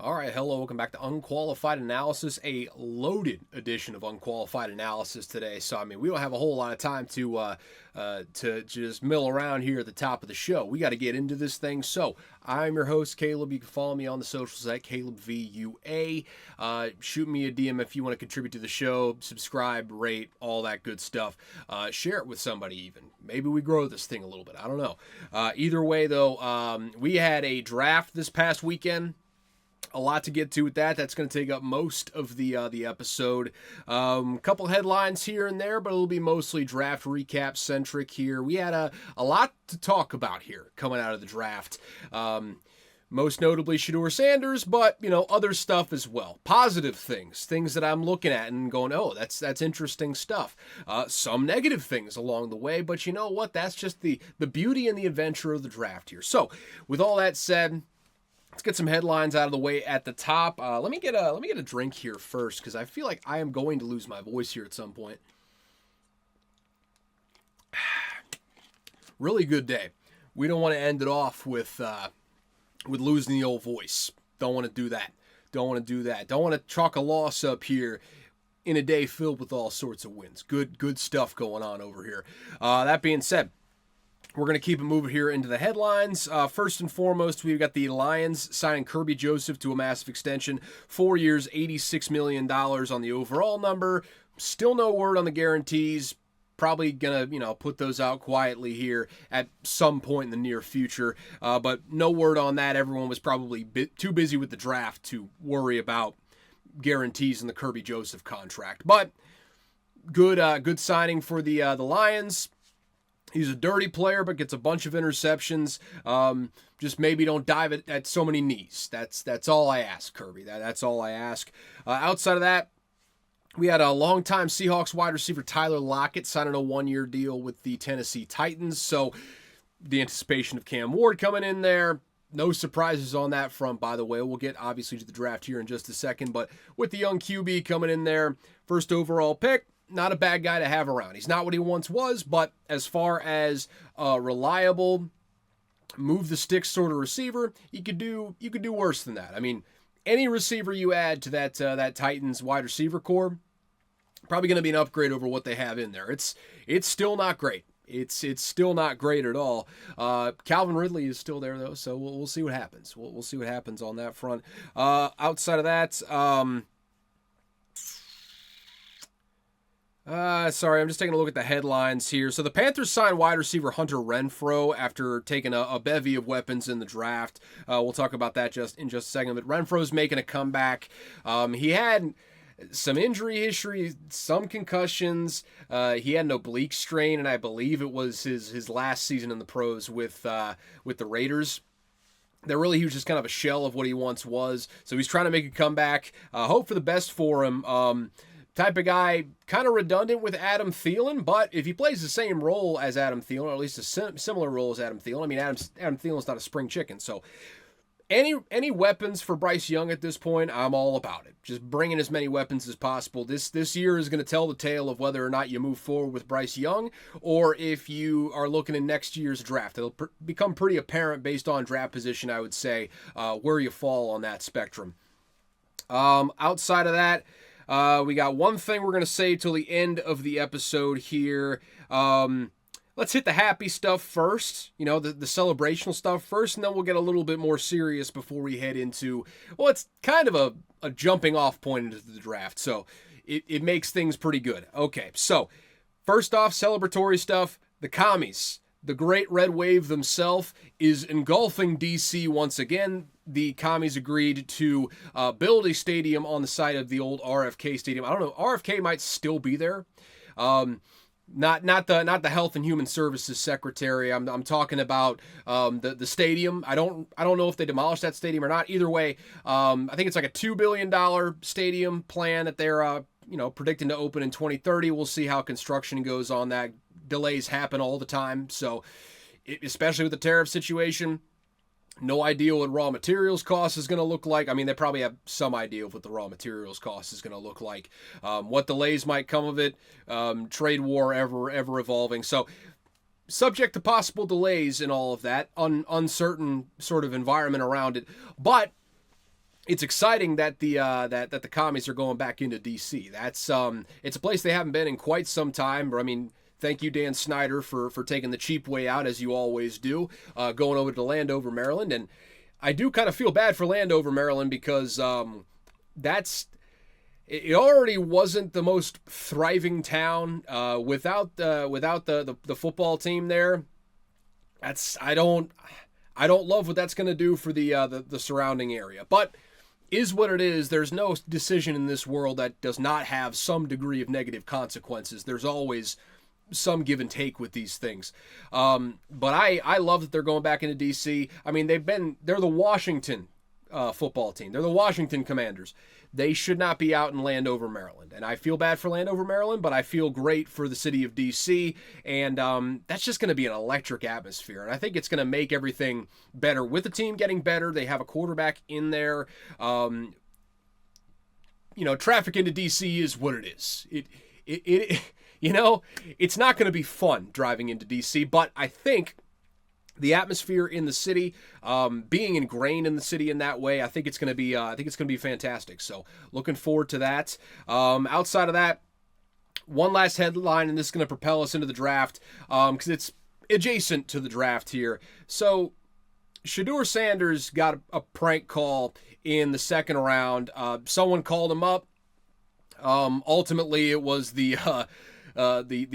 All right, hello, welcome back to Unqualified Analysis, a loaded edition of Unqualified Analysis today. So, we don't have a whole lot of time to just mill around here at the top of the show. We got to get into this thing. So, I'm your host, Caleb. You can follow me on the socials at CalebVUA. Shoot me a DM if you want to contribute to the show, subscribe, rate, all that good stuff. Share it with somebody even. Maybe we grow this thing a little bit. I don't know. Either way, though, we had a draft this past weekend. A lot to get to with that. That's going to take up most of the episode. Couple headlines here and there, but it'll be mostly draft recap centric here. We had a lot to talk about here coming out of the draft. Most notably Shedeur Sanders, but other stuff as well. Positive things that I'm looking at and going, oh, that's interesting stuff. Some negative things along the way, but you know what? That's just the beauty and the adventure of the draft here. So, with all that said, let's get some headlines out of the way at the top. Let me get a drink here first because I feel like I am going to lose my voice here at some point. Really good day. We don't want to end it off with losing the old voice. Don't want to do that. Don't want to chalk a loss up here in a day filled with all sorts of wins. Good stuff going on over here. That being said, we're going to keep it moving here into the headlines. First and foremost, we've got the Lions signing Kirby Joseph to a massive extension. 4 years, $86 million on the overall number. Still no word on the guarantees. Probably going to, put those out quietly here at some point in the near future. But no word on that. Everyone was probably too busy with the draft to worry about guarantees in the Kirby Joseph contract. But good signing for the Lions. He's a dirty player, but gets a bunch of interceptions. Just maybe don't dive at so many knees. That's all I ask, Kirby. That's all I ask. Outside of that, we had a longtime Seahawks wide receiver Tyler Lockett signing a 1-year deal with the Tennessee Titans. So the anticipation of Cam Ward coming in there. No surprises on that front, by the way. We'll get obviously to the draft here in just a second. But with the young QB coming in there, first overall pick. Not a bad guy to have around. He's not what he once was, but as far as reliable, move the sticks sort of receiver, you could do worse than that. Any receiver you add to that Titans wide receiver core, probably going to be an upgrade over what they have in there. It's still not great. It's still not great at all. Calvin Ridley is still there though, so we'll see what happens. We'll see what happens on that front. Outside of that. Sorry, I'm just taking a look at the headlines here. So the Panthers signed wide receiver Hunter Renfrow after taking a bevy of weapons in the draft. We'll talk about that in just a second. But Renfrow's making a comeback. He had some injury history, some concussions. He had an oblique strain, and I believe it was his last season in the pros with the Raiders. He was just kind of a shell of what he once was. So he's trying to make a comeback. Hope for the best for him. Type of guy, kind of redundant with Adam Thielen, but if he plays the same role as Adam Thielen, or at least a similar role as Adam Thielen, Adam Thielen's not a spring chicken, so any weapons for Bryce Young at this point, I'm all about it. Just bringing as many weapons as possible. This year is going to tell the tale of whether or not you move forward with Bryce Young, or if you are looking in next year's draft. It'll become pretty apparent based on draft position, I would say, where you fall on that spectrum. Outside of that, we got one thing we're going to say till the end of the episode here. Let's hit the happy stuff first, the celebrational stuff first, and then we'll get a little bit more serious before we head into, well, it's kind of a jumping off point into the draft, so it makes things pretty good. Okay, so first off, celebratory stuff, the commies. The Great Red Wave themselves is engulfing DC once again. The commies agreed to build a stadium on the site of the old RFK stadium. I don't know. RFK might still be there. Not the Health and Human Services Secretary. I'm talking about the stadium. I don't know if they demolished that stadium or not. Either way, I think it's like a $2 billion stadium plan that they're predicting to open in 2030. We'll see how construction goes on that. Delays happen all the time, so especially with the tariff situation. No idea what raw materials cost is going to look like. They probably have some idea of what the raw materials cost is going to look like. What delays might come of it. Trade war ever evolving. So subject to possible delays and all of that. Uncertain sort of environment around it. But it's exciting that that the commies are going back into DC. That's it's a place they haven't been in quite some time. I mean, thank you, Dan Snyder, for taking the cheap way out, as you always do, going over to Landover, Maryland. And I do kind of feel bad for Landover, Maryland, because that's it already wasn't the most thriving town without the football team there. That's I don't love what that's going to do for the surrounding area, but is what it is. There's no decision in this world that does not have some degree of negative consequences. There's always some give and take with these things. But I love that they're going back into DC. I mean, they're the Washington football team. They're the Washington Commanders. They should not be out in Landover, Maryland. And I feel bad for Landover, Maryland, but I feel great for the city of DC. And that's just going to be an electric atmosphere. And I think it's going to make everything better with the team getting better. They have a quarterback in there. Traffic into DC is what it is. It's not going to be fun driving into DC, but I think the atmosphere in the city, being ingrained in the city in that way, I think it's going to be fantastic. So looking forward to that. Outside of that, one last headline, and this is going to propel us into the draft because it's adjacent to the draft here. So Shedeur Sanders got a prank call in the second round. Someone called him up. Ultimately, it was the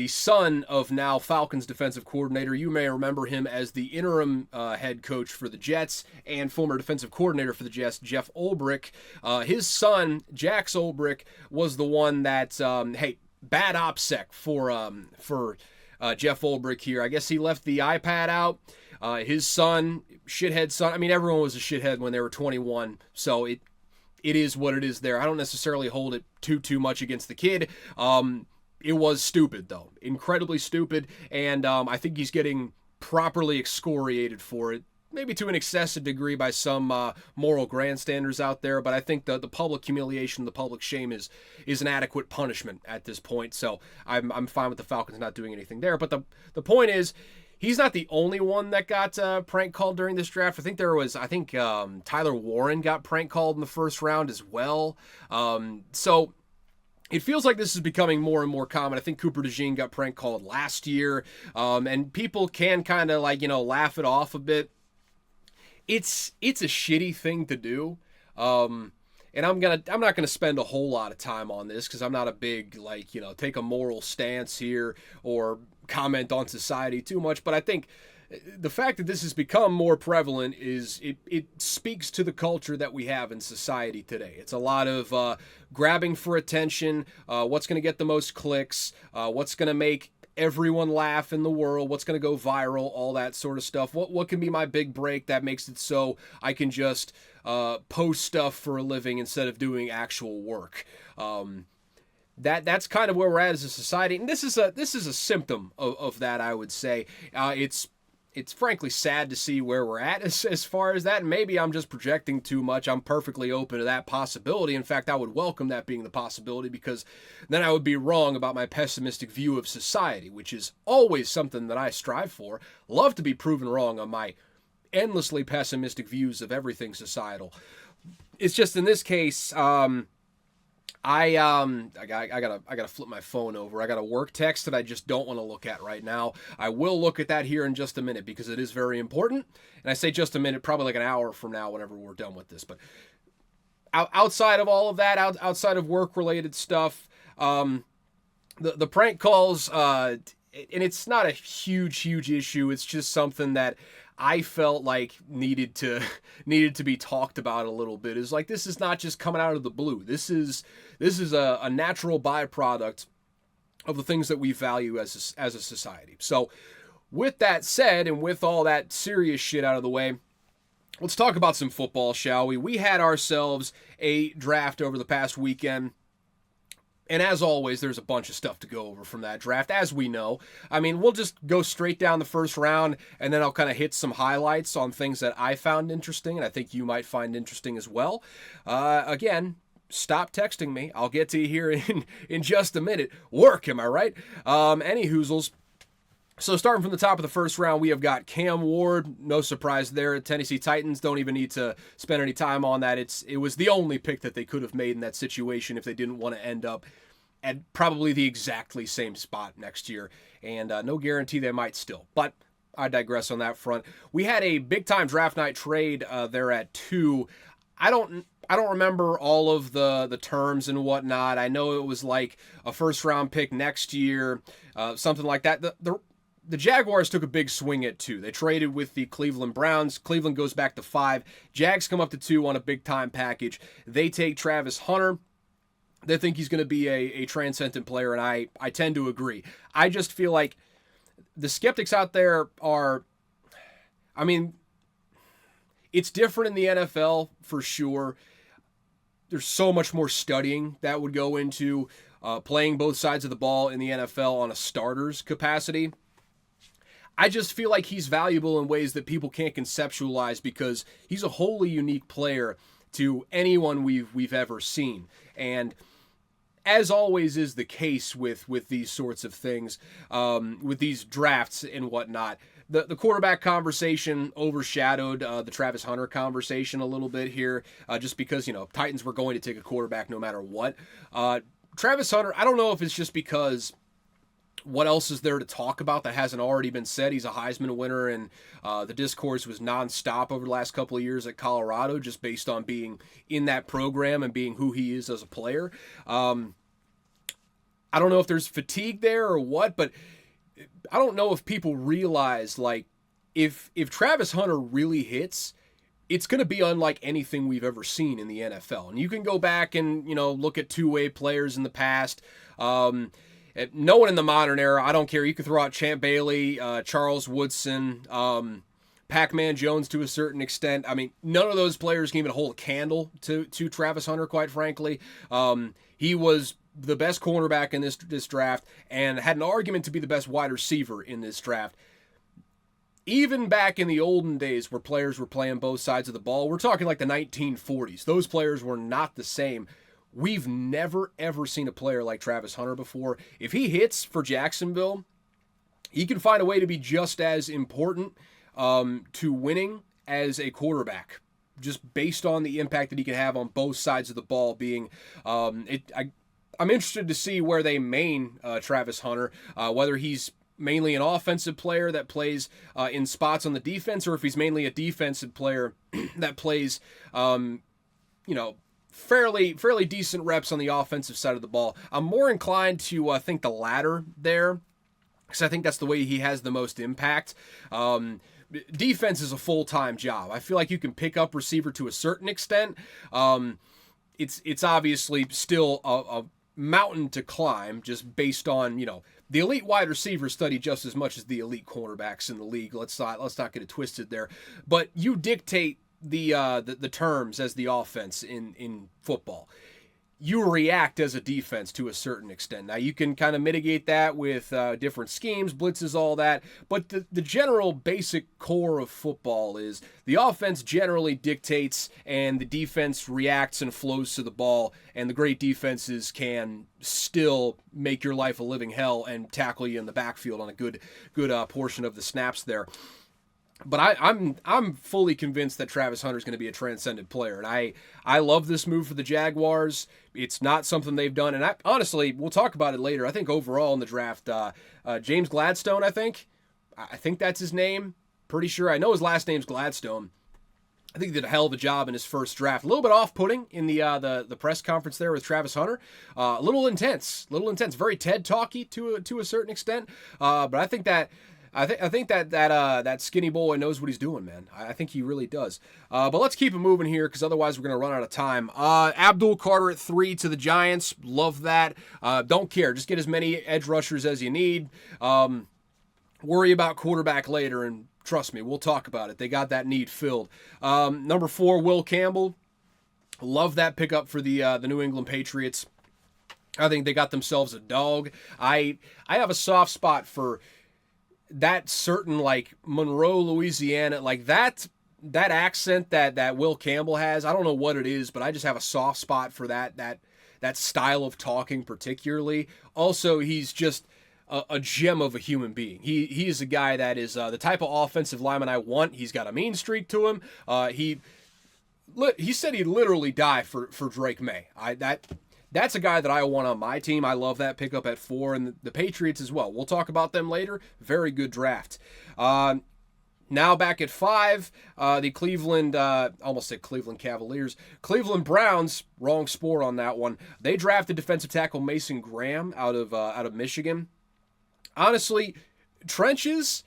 son of now Falcons defensive coordinator. You may remember him as the interim head coach for the Jets and former defensive coordinator for the Jets, Jeff Ulbrich. His son, Jax Ulbrich, was the one that, bad OPSEC for Jeff Ulbrich here. I guess he left the iPad out. His son, shithead son. I mean, everyone was a shithead when they were 21, so it is what it is there. I don't necessarily hold it too much against the kid. It was stupid, though. Incredibly stupid, and I think he's getting properly excoriated for it, maybe to an excessive degree by some moral grandstanders out there, but I think the public humiliation, the public shame is an adequate punishment at this point, so I'm fine with the Falcons not doing anything there. But the point is, he's not the only one that got prank called during this draft. I think Tyler Warren got prank called in the first round as well. So it feels like this is becoming more and more common. I think Cooper DeJean got prank called last year, and people can kind of laugh it off a bit. It's a shitty thing to do, and I'm not gonna spend a whole lot of time on this because I'm not a big take a moral stance here or comment on society too much. But I think the fact that this has become more prevalent is it speaks to the culture that we have in society today. It's a lot of grabbing for attention, what's going to get the most clicks, what's going to make everyone laugh in the world, what's going to go viral, all that sort of stuff. What can be my big break that makes it so I can just post stuff for a living instead of doing actual work. That's kind of where we're at as a society, and this is a symptom of that, I would say. It's frankly sad to see where we're at as far as that, and maybe I'm just projecting too much. I'm perfectly open to that possibility. In fact, I would welcome that being the possibility, because then I would be wrong about my pessimistic view of society, which is always something that I strive for. Love to be proven wrong on my endlessly pessimistic views of everything societal. It's just in this case, I gotta flip my phone over. I got a work text that I just don't want to look at right now. I will look at that here in just a minute because it is very important. And I say just a minute, probably like an hour from now, whenever we're done with this. But outside of all of that, outside of work-related stuff, the prank calls, and it's not a huge issue. It's just something that I felt like needed to be talked about a little bit. Is like, this is not just coming out of the blue. This is a natural byproduct of the things that we value as a society. So with that said, and with all that serious shit out of the way, let's talk about some football, shall we? We had ourselves a draft over the past weekend. And as always, there's a bunch of stuff to go over from that draft, as we know. I mean, we'll just go straight down the first round, and then I'll kind of hit some highlights on things that I found interesting, and I think you might find interesting as well. Again, stop texting me. I'll get to you here in just a minute. Work, am I right? Any hoozles. So starting from the top of the first round, we have got Cam Ward. No surprise there. Tennessee Titans don't even need to spend any time on that. It was the only pick that they could have made in that situation if they didn't want to end up at probably the exactly same spot next year. And no guarantee they might still. But I digress on that front. We had a big-time draft night trade there at 2. I don't remember all of the terms and whatnot. I know it was like a first-round pick next year, something like that. The Jaguars took a big swing at 2. They traded with the Cleveland Browns. Cleveland goes back to 5. Jags come up to 2 on a big-time package. They take Travis Hunter. They think he's going to be a transcendent player, and I tend to agree. I just feel like the skeptics out there are, I mean, it's different in the NFL for sure. There's so much more studying that would go into playing both sides of the ball in the NFL on a starter's capacity. I just feel like he's valuable in ways that people can't conceptualize because he's a wholly unique player to anyone we've ever seen. And as always is the case with these sorts of things, with these drafts and whatnot, the quarterback conversation overshadowed the Travis Hunter conversation a little bit here, just because, Titans were going to take a quarterback no matter what. Travis Hunter, I don't know if it's just because what else is there to talk about that hasn't already been said? He's a Heisman winner, and the discourse was nonstop over the last couple of years at Colorado, just based on being in that program and being who he is as a player. I don't know if there's fatigue there or what, but I don't know if people realize, like, if Travis Hunter really hits, it's going to be unlike anything we've ever seen in the NFL. And you can go back and, look at two-way players in the past. No one in the modern era, I don't care. You could throw out Champ Bailey, Charles Woodson, Pac-Man Jones to a certain extent. I mean, none of those players can even hold a candle to Travis Hunter, quite frankly. He was the best cornerback in this draft and had an argument to be the best wide receiver in this draft. Even back in the olden days where players were playing both sides of the ball, we're talking like the 1940s. Those players were not the same. We've never, ever seen a player like Travis Hunter before. If he hits for Jacksonville, he can find a way to be just as important to winning as a quarterback, just based on the impact that he can have on both sides of the ball. I'm interested to see where they main Travis Hunter, whether he's mainly an offensive player that plays in spots on the defense, or if he's mainly a defensive player that plays, fairly decent reps on the offensive side of the ball. I'm more inclined to think the latter there, because I think that's the way he has the most impact. Defense is a full-time job. I feel like you can pick up receiver to a certain extent. It's obviously still a mountain to climb, just based on, the elite wide receivers study just as much as the elite cornerbacks in the league. Let's not get it twisted there. But you dictate the terms as the offense in football. You react as a defense to a certain extent. Now, you can kind of mitigate that with different schemes, blitzes, all that. But the general basic core of football is the offense generally dictates and the defense reacts and flows to the ball. And the great defenses can still make your life a living hell and tackle you in the backfield on a good portion of the snaps there. But I'm fully convinced that Travis Hunter is going to be a transcendent player, and I love this move for the Jaguars. It's not something they've done, and honestly, we'll talk about it later. I think overall in the draft, James Gladstone, I think that's his name. Pretty sure. I know his last name's Gladstone. I think he did a hell of a job in his first draft. A little bit off-putting in the press conference there with Travis Hunter. A little intense, very TED talky to a certain extent. But I think that. I think that skinny boy knows what he's doing, man. I think he really does. But let's keep it moving here, because otherwise we're going to run out of time. Abdul Carter at 3 to the Giants. Love that. Don't care. Just get as many edge rushers as you need. Worry about quarterback later, and trust me, we'll talk about it. They got that need filled. Number 4, Will Campbell. Love that pickup for the New England Patriots. I think they got themselves a dog. I have a soft spot for that certain, like, Monroe, Louisiana, like that accent that Will Campbell has. I don't know what it is, but I just have a soft spot for that style of talking particularly. Also, he's just a gem of a human being. He is a guy that is the type of offensive lineman I want. He's got a mean streak to him. He said he'd literally die for Drake May. That's a guy that I want on my team. I love that pickup at 4, and the Patriots as well. We'll talk about them later. Very good draft. Now back at 5, the Cleveland, almost said Cleveland Cavaliers, Cleveland Browns, wrong sport on that one. They drafted defensive tackle Mason Graham out of Michigan. Honestly, trenches,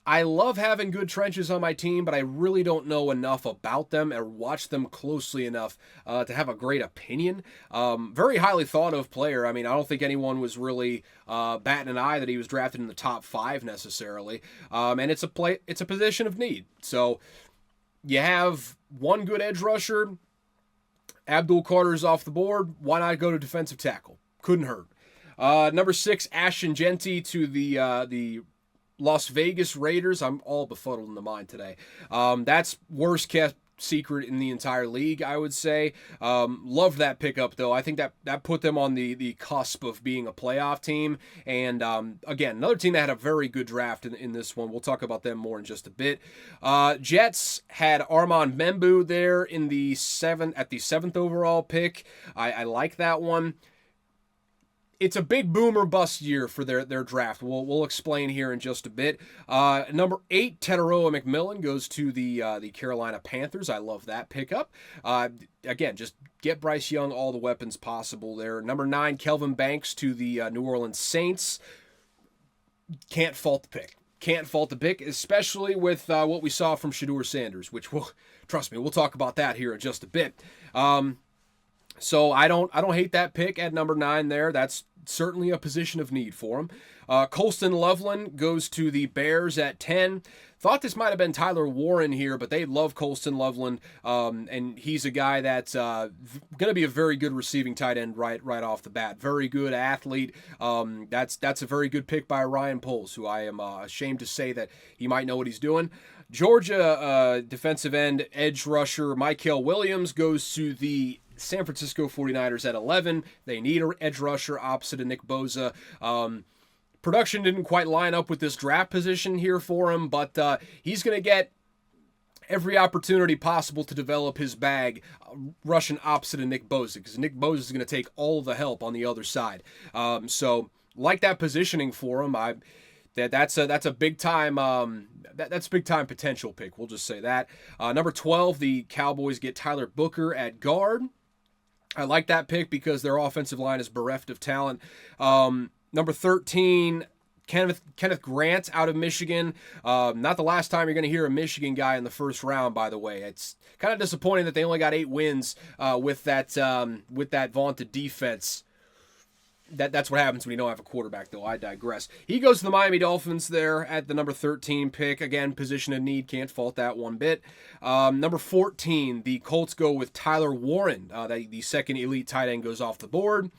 I love having good trenches on my team, but I really don't know enough about them or watch them closely enough to have a great opinion. Very highly thought of player. I mean, I don't think anyone was really batting an eye that he was drafted in the top 5 necessarily. And it's a position of need. So you have one good edge rusher. Abdul Carter's off the board. Why not go to defensive tackle? Couldn't hurt. Number 6, Ashton Genty to the Las Vegas Raiders. I'm all befuddled in the mind today. That's worst kept secret in the entire league, I would say. Loved that pickup, though. I think that put them on the cusp of being a playoff team. And again, another team that had a very good draft in this one. We'll talk about them more in just a bit. Jets had Armand Membu there at the 7th overall pick. I like that one. It's a big boom or bust year for their draft. We'll explain here in just a bit. Number 8, Teteroa McMillan goes to the Carolina Panthers. I love that pickup. Again, just get Bryce Young all the weapons possible there. Number 9, Kelvin Banks to the New Orleans Saints. Can't fault the pick. Can't fault the pick, especially with what we saw from Shedeur Sanders, which trust me, we'll talk about that here in just a bit. So I don't hate that pick at number 9 there. That's certainly a position of need for him. Colston Loveland goes to the Bears at 10. Thought this might have been Tyler Warren here, but they love Colston Loveland, and he's a guy that's going to be a very good receiving tight end right off the bat. Very good athlete. That's a very good pick by Ryan Poles, who I am ashamed to say that he might know what he's doing. Georgia defensive end edge rusher Mykel Williams goes to the San Francisco 49ers at 11. They need an edge rusher opposite of Nick Bosa. Production didn't quite line up with this draft position here for him, but he's going to get every opportunity possible to develop his bag rushing opposite of Nick Bosa, because Nick Bosa is going to take all the help on the other side. So like that positioning for him. That's a big time that's big time potential pick. We'll just say that. Number 12, the Cowboys get Tyler Booker at guard. I like that pick because their offensive line is bereft of talent. Number 13, Kenneth Grant out of Michigan. Not the last time you're going to hear a Michigan guy in the first round, by the way. It's kind of disappointing that they only got 8 wins with that vaunted defense. That's what happens when you don't have a quarterback, though. I digress. He goes to the Miami Dolphins there at the number 13 pick. Again, position of need. Can't fault that one bit. Number 14, the Colts go with Tyler Warren. The second elite tight end goes off the board.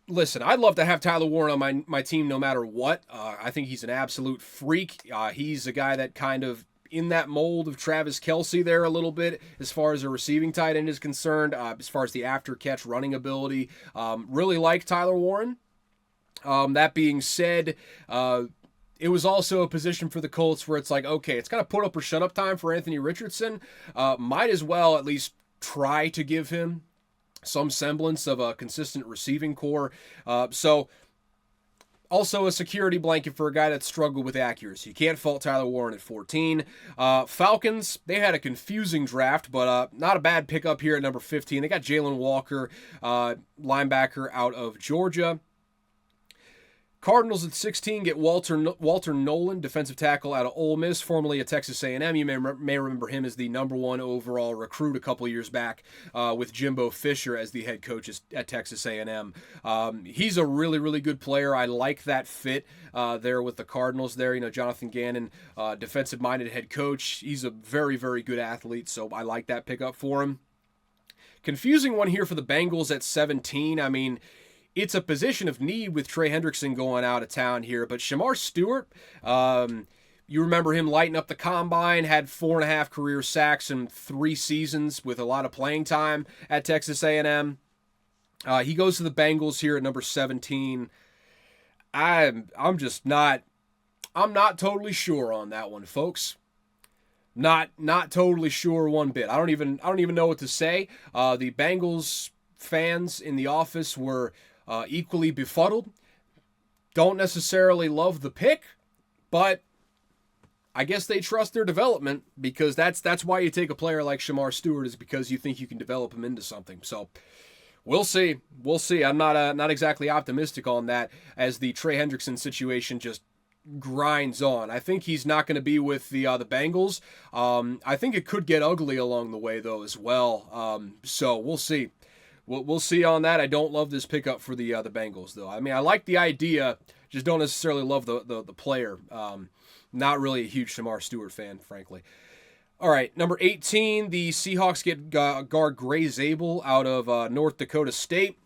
Listen, I'd love to have Tyler Warren on my team no matter what. I think he's an absolute freak. He's a guy that kind of in that mold of Travis Kelce there a little bit as far as a receiving tight end is concerned, as far as the after-catch running ability. Really like Tyler Warren. That being said, it was also a position for the Colts where it's like, okay, it's kind of put up or shut up time for Anthony Richardson. Might as well at least try to give him some semblance of a consistent receiving core. So also a security blanket for a guy that struggled with accuracy. You can't fault Tyler Warren at 14. Falcons, they had a confusing draft, but not a bad pickup here at number 15. They got Jalen Walker, linebacker out of Georgia. Cardinals at 16 get Walter Nolan, defensive tackle out of Ole Miss, formerly at Texas A&M. You may remember him as the number 1 overall recruit a couple years back with Jimbo Fisher as the head coach at Texas A&M. He's a really, really good player. I like that fit there with the Cardinals there. You know, Jonathan Gannon, defensive-minded head coach. He's a very, very good athlete, so I like that pickup for him. Confusing one here for the Bengals at 17. I mean, it's a position of need with Trey Hendrickson going out of town here, but Shamar Stewart, you remember him lighting up the combine, had 4.5 career sacks in 3 seasons with a lot of playing time at Texas A&M. He goes to the Bengals here at number 17. I'm just not. I'm not totally sure on that one, folks. Not totally sure one bit. I don't even know what to say. The Bengals fans in the office were equally befuddled. Don't necessarily love the pick, but I guess they trust their development because that's why you take a player like Shedeur Stewart, is because you think you can develop him into something. So we'll see. We'll see. I'm not exactly optimistic on that as the Trey Hendrickson situation just grinds on. I think he's not going to be with the Bengals. I think it could get ugly along the way though as well. So we'll see. We'll see on that. I don't love this pickup for the Bengals though. I mean, I like the idea, just don't necessarily love the player. Not really a huge Shedeur Stewart fan, frankly. All right, number 18, the Seahawks get guard Gray Zabel out of North Dakota State.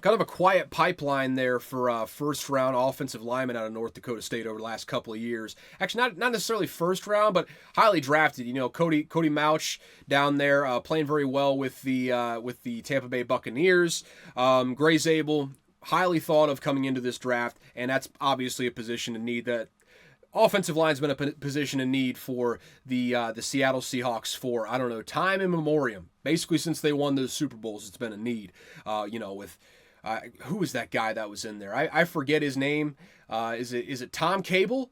Kind of a quiet pipeline there for first-round offensive linemen out of North Dakota State over the last couple of years. Actually, not necessarily first round, but highly drafted. You know, Cody Mauch down there playing very well with the Tampa Bay Buccaneers. Gray Zabel, highly thought of coming into this draft, and that's obviously a position in need. That offensive line's been a position in need for the Seattle Seahawks for, I don't know, time immemorial. Basically, since they won those Super Bowls, it's been a need. With who was that guy that was in there? I forget his name. Is it Tom Cable?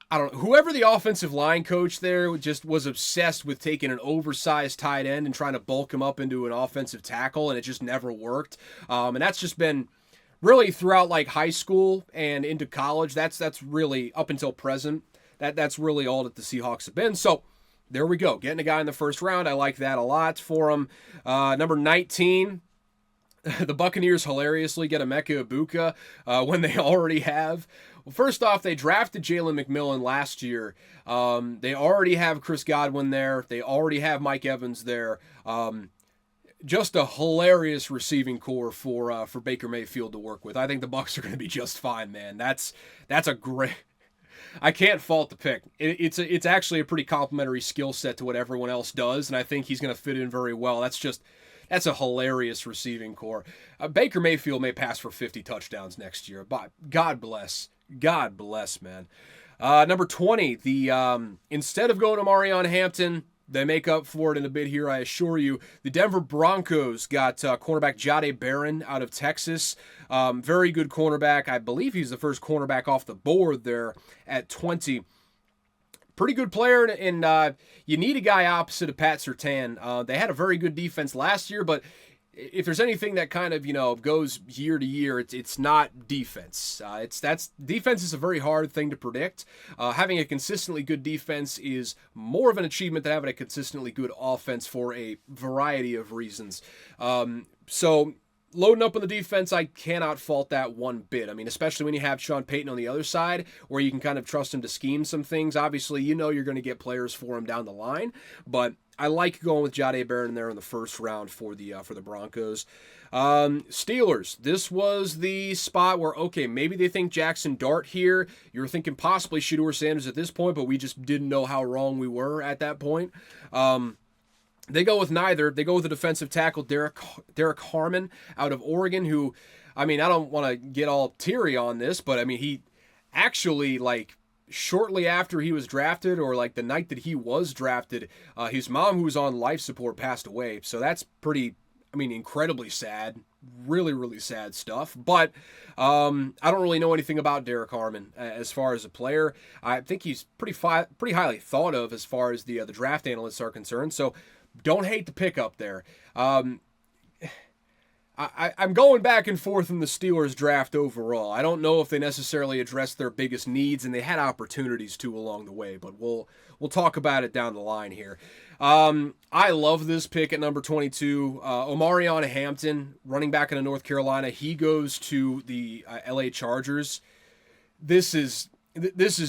I don't know. Whoever the offensive line coach there just was obsessed with taking an oversized tight end and trying to bulk him up into an offensive tackle, and it just never worked. And that's just been really throughout like high school and into college. That's really up until present. That's really all that the Seahawks have been. So there we go. Getting a guy in the first round. I like that a lot for him. Number 19. The Buccaneers hilariously get Emeka Egbuka when they already have. Well, first off, they drafted Jalen McMillan last year. They already have Chris Godwin there. They already have Mike Evans there. Just a hilarious receiving core for Baker Mayfield to work with. I think the Bucs are going to be just fine, man. That's a great. I can't fault the pick. It's actually a pretty complimentary skill set to what everyone else does, and I think he's going to fit in very well. That's a hilarious receiving core. Baker Mayfield may pass for 50 touchdowns next year, but God bless, man. Number 20, instead of going to Marion Hampton, they make up for it in a bit here, I assure you. The Denver Broncos got cornerback Jahdae Barron out of Texas. Very good cornerback. I believe he's the first cornerback off the board there at 20. Pretty good player, and you need a guy opposite of Pat Surtain. They had a very good defense last year, but if there's anything that kind of goes year to year, it's not defense. Defense is a very hard thing to predict. Having a consistently good defense is more of an achievement than having a consistently good offense for a variety of reasons. So loading up on the defense, I cannot fault that one bit. I mean, especially when you have Sean Payton on the other side, where you can kind of trust him to scheme some things. Obviously, you're going to get players for him down the line, but I like going with Jahdae Barron there in the first round for the Broncos. Steelers, this was the spot where, okay, maybe they think Jackson Dart here. You were thinking possibly Shedeur Sanders at this point, but we just didn't know how wrong we were at that point. They go with neither. They go with the defensive tackle, Derek Harmon out of Oregon, who, I mean, I don't want to get all teary on this, but I mean, he actually, shortly after he was drafted, or the night that he was drafted, his mom, who was on life support, passed away. So that's pretty, incredibly sad. Really, really sad stuff. But I don't really know anything about Derek Harmon as far as a player. I think he's pretty highly thought of as far as the draft analysts are concerned. So don't hate the pickup there. I'm going back and forth in the Steelers draft overall. I don't know if they necessarily addressed their biggest needs, and they had opportunities to along the way, but we'll talk about it down the line here. I love this pick at number 22. Omarion Hampton, running back in North Carolina. He goes to the LA Chargers. This is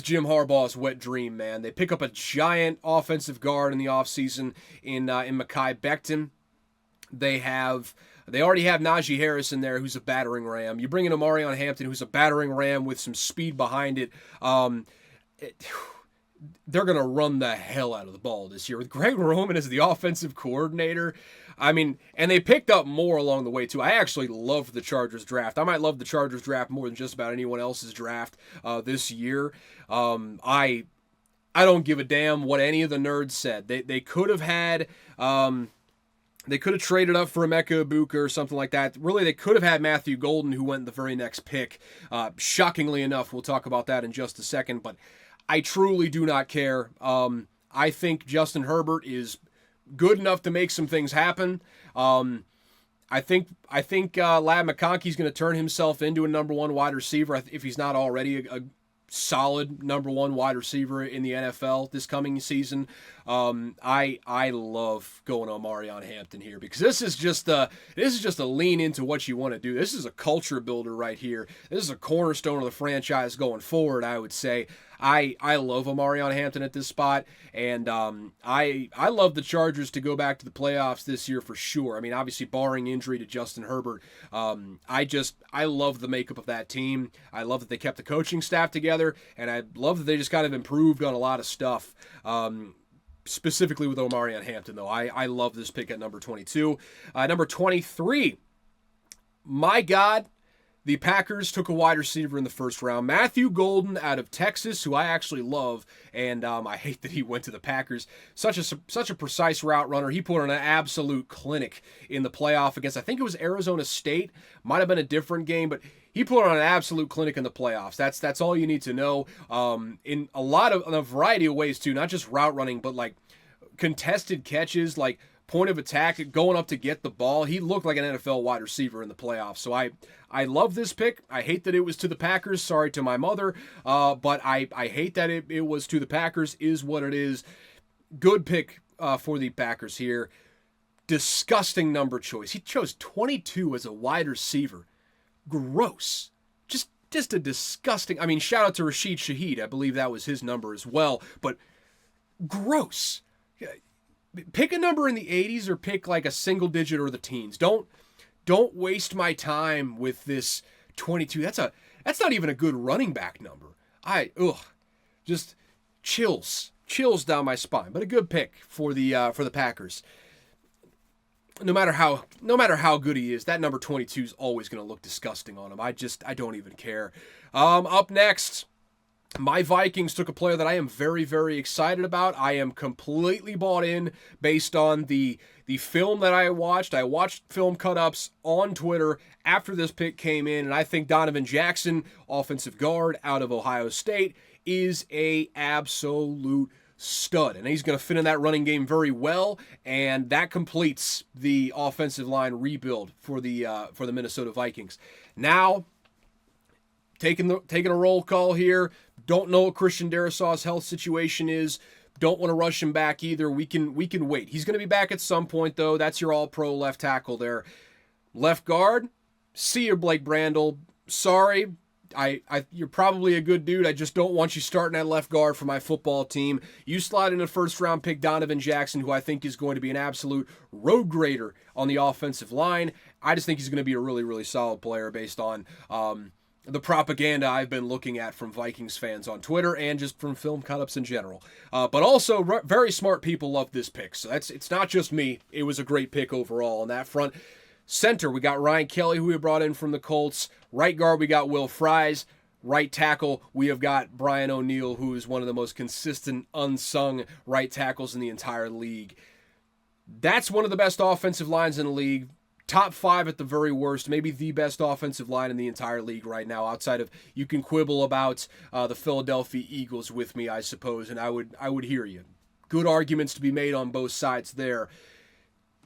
Jim Harbaugh's wet dream, man. They pick up a giant offensive guard in the offseason in Mekhi Becton. They already have Najee Harris in there, who's a battering ram. You bring in Omarion Hampton, who's a battering ram with some speed behind it. They're going to run the hell out of the ball this year. With Greg Roman as the offensive coordinator, I mean, and they picked up more along the way, too. I actually love the Chargers draft. I might love the Chargers draft more than just about anyone else's draft this year. I don't give a damn what any of the nerds said. They could have had... They could have traded up for Emeka Ibuka or something like that. Really, they could have had Matthew Golden, who went the very next pick. Shockingly enough, we'll talk about that in just a second, but I truly do not care. I think Justin Herbert is good enough to make some things happen. I think Ladd McConkey's going to turn himself into a number one wide receiver if he's not already a solid number one wide receiver in the NFL this coming season. I love going on Marion Hampton here because this is just a lean into what you want to do. This is a culture builder right here. This is a cornerstone of the franchise going forward, I would say. I love Marion Hampton at this spot, and I love the Chargers to go back to the playoffs this year for sure. I mean, obviously barring injury to Justin Herbert, I love the makeup of that team. I love that they kept the coaching staff together, and I love that they just kind of improved on a lot of stuff. Specifically with Omarion Hampton, though. I love this pick at number 22. Number 23, my God, the Packers took a wide receiver in the first round. Matthew Golden out of Texas, who I actually love, and I hate that he went to the Packers. Such a precise route runner. He put on an absolute clinic in the playoff against, I think it was Arizona State. Might have been a different game, but he put on an absolute clinic in the playoffs. That's all you need to know. In a variety of ways too, not just route running, but like contested catches, like point of attack, going up to get the ball. He looked like an NFL wide receiver in the playoffs. So I love this pick. I hate that it was to the Packers. Sorry to my mother, but I hate that it was to the Packers. Is what it is. Good pick for the Packers here. Disgusting number choice. He chose 22 as a wide receiver. Gross. Just a disgusting... I mean, shout out to Rashid Shaheed. I believe that was his number as well. But gross. Pick a number in the 80s or pick like a single digit or the teens. Don't waste my time with this 22. That's not even a good running back number. Just chills down my spine. But a good pick for the Packers. No matter how good he is, that number 22 is always going to look disgusting on him. I don't even care. Up next, my Vikings took a player that I am very, very excited about. I am completely bought in based on the film that I watched. I watched film cut-ups on Twitter after this pick came in, and I think Donovan Jackson, offensive guard out of Ohio State, is a absolute stud, and he's going to fit in that running game very well, and that completes the offensive line rebuild for the Minnesota Vikings. Now, taking a roll call here. Don't know what Christian Darrisaw's health situation is. Don't want to rush him back either. We can wait. He's going to be back at some point though. That's your all-pro left tackle there. Left guard, see you, Blake Brandel. Sorry. You're probably a good dude. I just don't want you starting at left guard for my football team. You slide in a first-round pick, Donovan Jackson, who I think is going to be an absolute road grader on the offensive line. I just think he's going to be a really, really solid player based on the propaganda I've been looking at from Vikings fans on Twitter and just from film cut-ups in general. But also, very smart people love this pick. So it's not just me. It was a great pick overall on that front. Center, we got Ryan Kelly, who we brought in from the Colts. Right guard, we got Will Fries. Right tackle, we have got Brian O'Neill, who is one of the most consistent, unsung right tackles in the entire league. That's one of the best offensive lines in the league. Top 5 at the very worst, maybe the best offensive line in the entire league right now, outside of, you can quibble about the Philadelphia Eagles with me, I suppose, and I would hear you. Good arguments to be made on both sides there.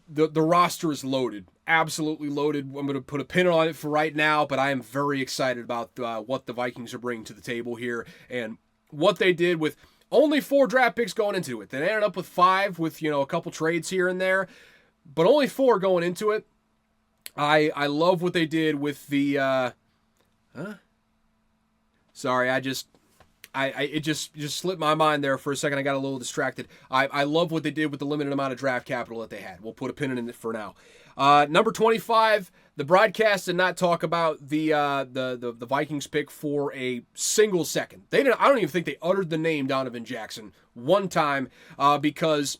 The roster is loaded, absolutely loaded. I'm going to put a pin on it for right now, but I am very excited about what the Vikings are bringing to the table here and what they did with only 4 draft picks going into it. They ended up with 5 with, a couple trades here and there, but only 4 going into it. I love what they did with the Sorry, it just slipped my mind there for a second. I got a little distracted. I love what they did with the limited amount of draft capital that they had. We'll put a pin in it for now. Number 25, the broadcast did not talk about the Vikings pick for a single second. I don't even think they uttered the name Donovan Jackson one time because,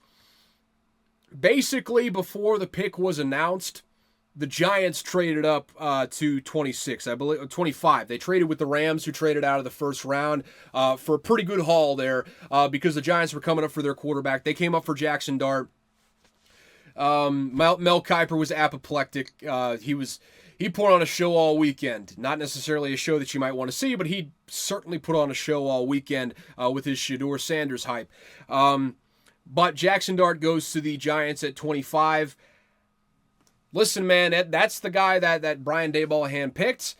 basically before the pick was announced, the Giants traded up to 26, I believe, 25. They traded with the Rams, who traded out of the first round for a pretty good haul there because the Giants were coming up for their quarterback. They came up for Jackson Dart. Mel Kiper was apoplectic. He put on a show all weekend. Not necessarily a show that you might want to see, but he certainly put on a show all weekend with his Shedeur Sanders hype. But Jackson Dart goes to the Giants at 25. Listen, man, that's the guy that Brian Daboll handpicked.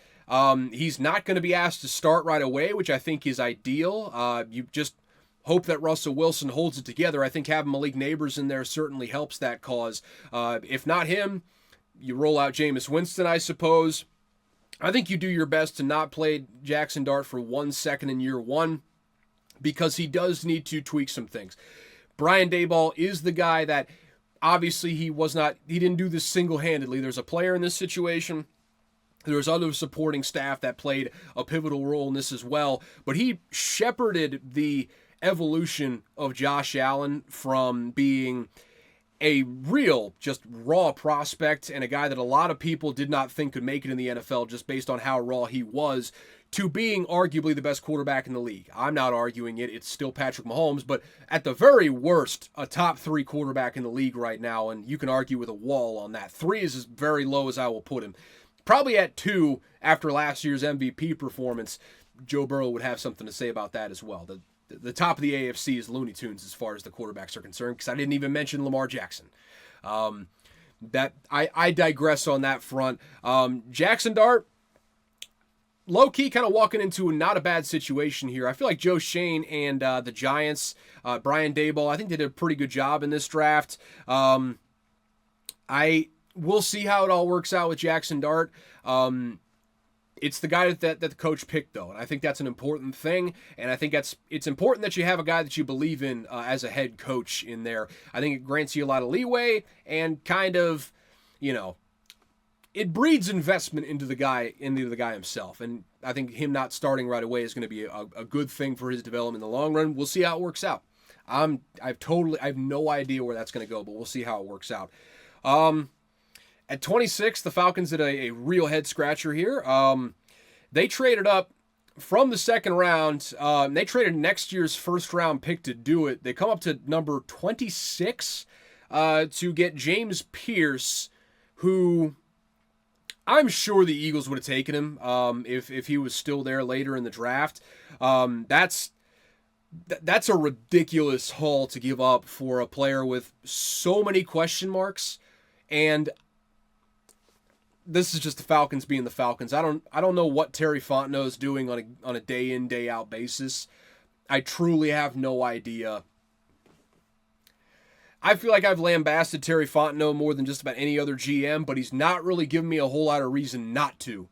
He's not going to be asked to start right away, which I think is ideal. You just hope that Russell Wilson holds it together. I think having Malik Neighbors in there certainly helps that cause. If not him, you roll out Jameis Winston, I suppose. I think you do your best to not play Jackson Dart for 1 second in year one because he does need to tweak some things. Brian Daboll is the guy that obviously he didn't do this single-handedly. There's a player in this situation. There's other supporting staff that played a pivotal role in this as well. But he shepherded the evolution of Josh Allen from being a real, just raw prospect and a guy that a lot of people did not think could make it in the NFL just based on how raw he was, to being arguably the best quarterback in the league. I'm not arguing it. It's still Patrick Mahomes, but at the very worst, a top 3 quarterback in the league right now, and you can argue with a wall on that. 3 is as very low as I will put him. Probably at 2, after last year's MVP performance, Joe Burrow would have something to say about that as well. The top of the AFC is Looney Tunes as far as the quarterbacks are concerned, because I didn't even mention Lamar Jackson. I digress on that front. Jackson Dart, low-key kind of walking into not a bad situation here. I feel like Joe Shane and the Giants, Brian Daboll, I think they did a pretty good job in this draft. We'll see how it all works out with Jackson Dart. It's the guy that the coach picked, though, and I think that's an important thing, and I think it's important that you have a guy that you believe in as a head coach in there. I think it grants you a lot of leeway and kind of, it breeds investment into the guy himself, and I think him not starting right away is going to be a good thing for his development in the long run. We'll see how it works out. I have no idea where that's going to go, but we'll see how it works out. At 26, the Falcons did a real head scratcher here. They traded up from the second round. They traded next year's first round pick to do it. They come up to number 26 to get James Pierce, who I'm sure the Eagles would have taken him if he was still there later in the draft. That's a ridiculous haul to give up for a player with so many question marks, and this is just the Falcons being the Falcons. I don't know what Terry Fontenot is doing on a day in, day out basis. I truly have no idea. I feel like I've lambasted Terry Fontenot more than just about any other GM, but he's not really given me a whole lot of reason not to.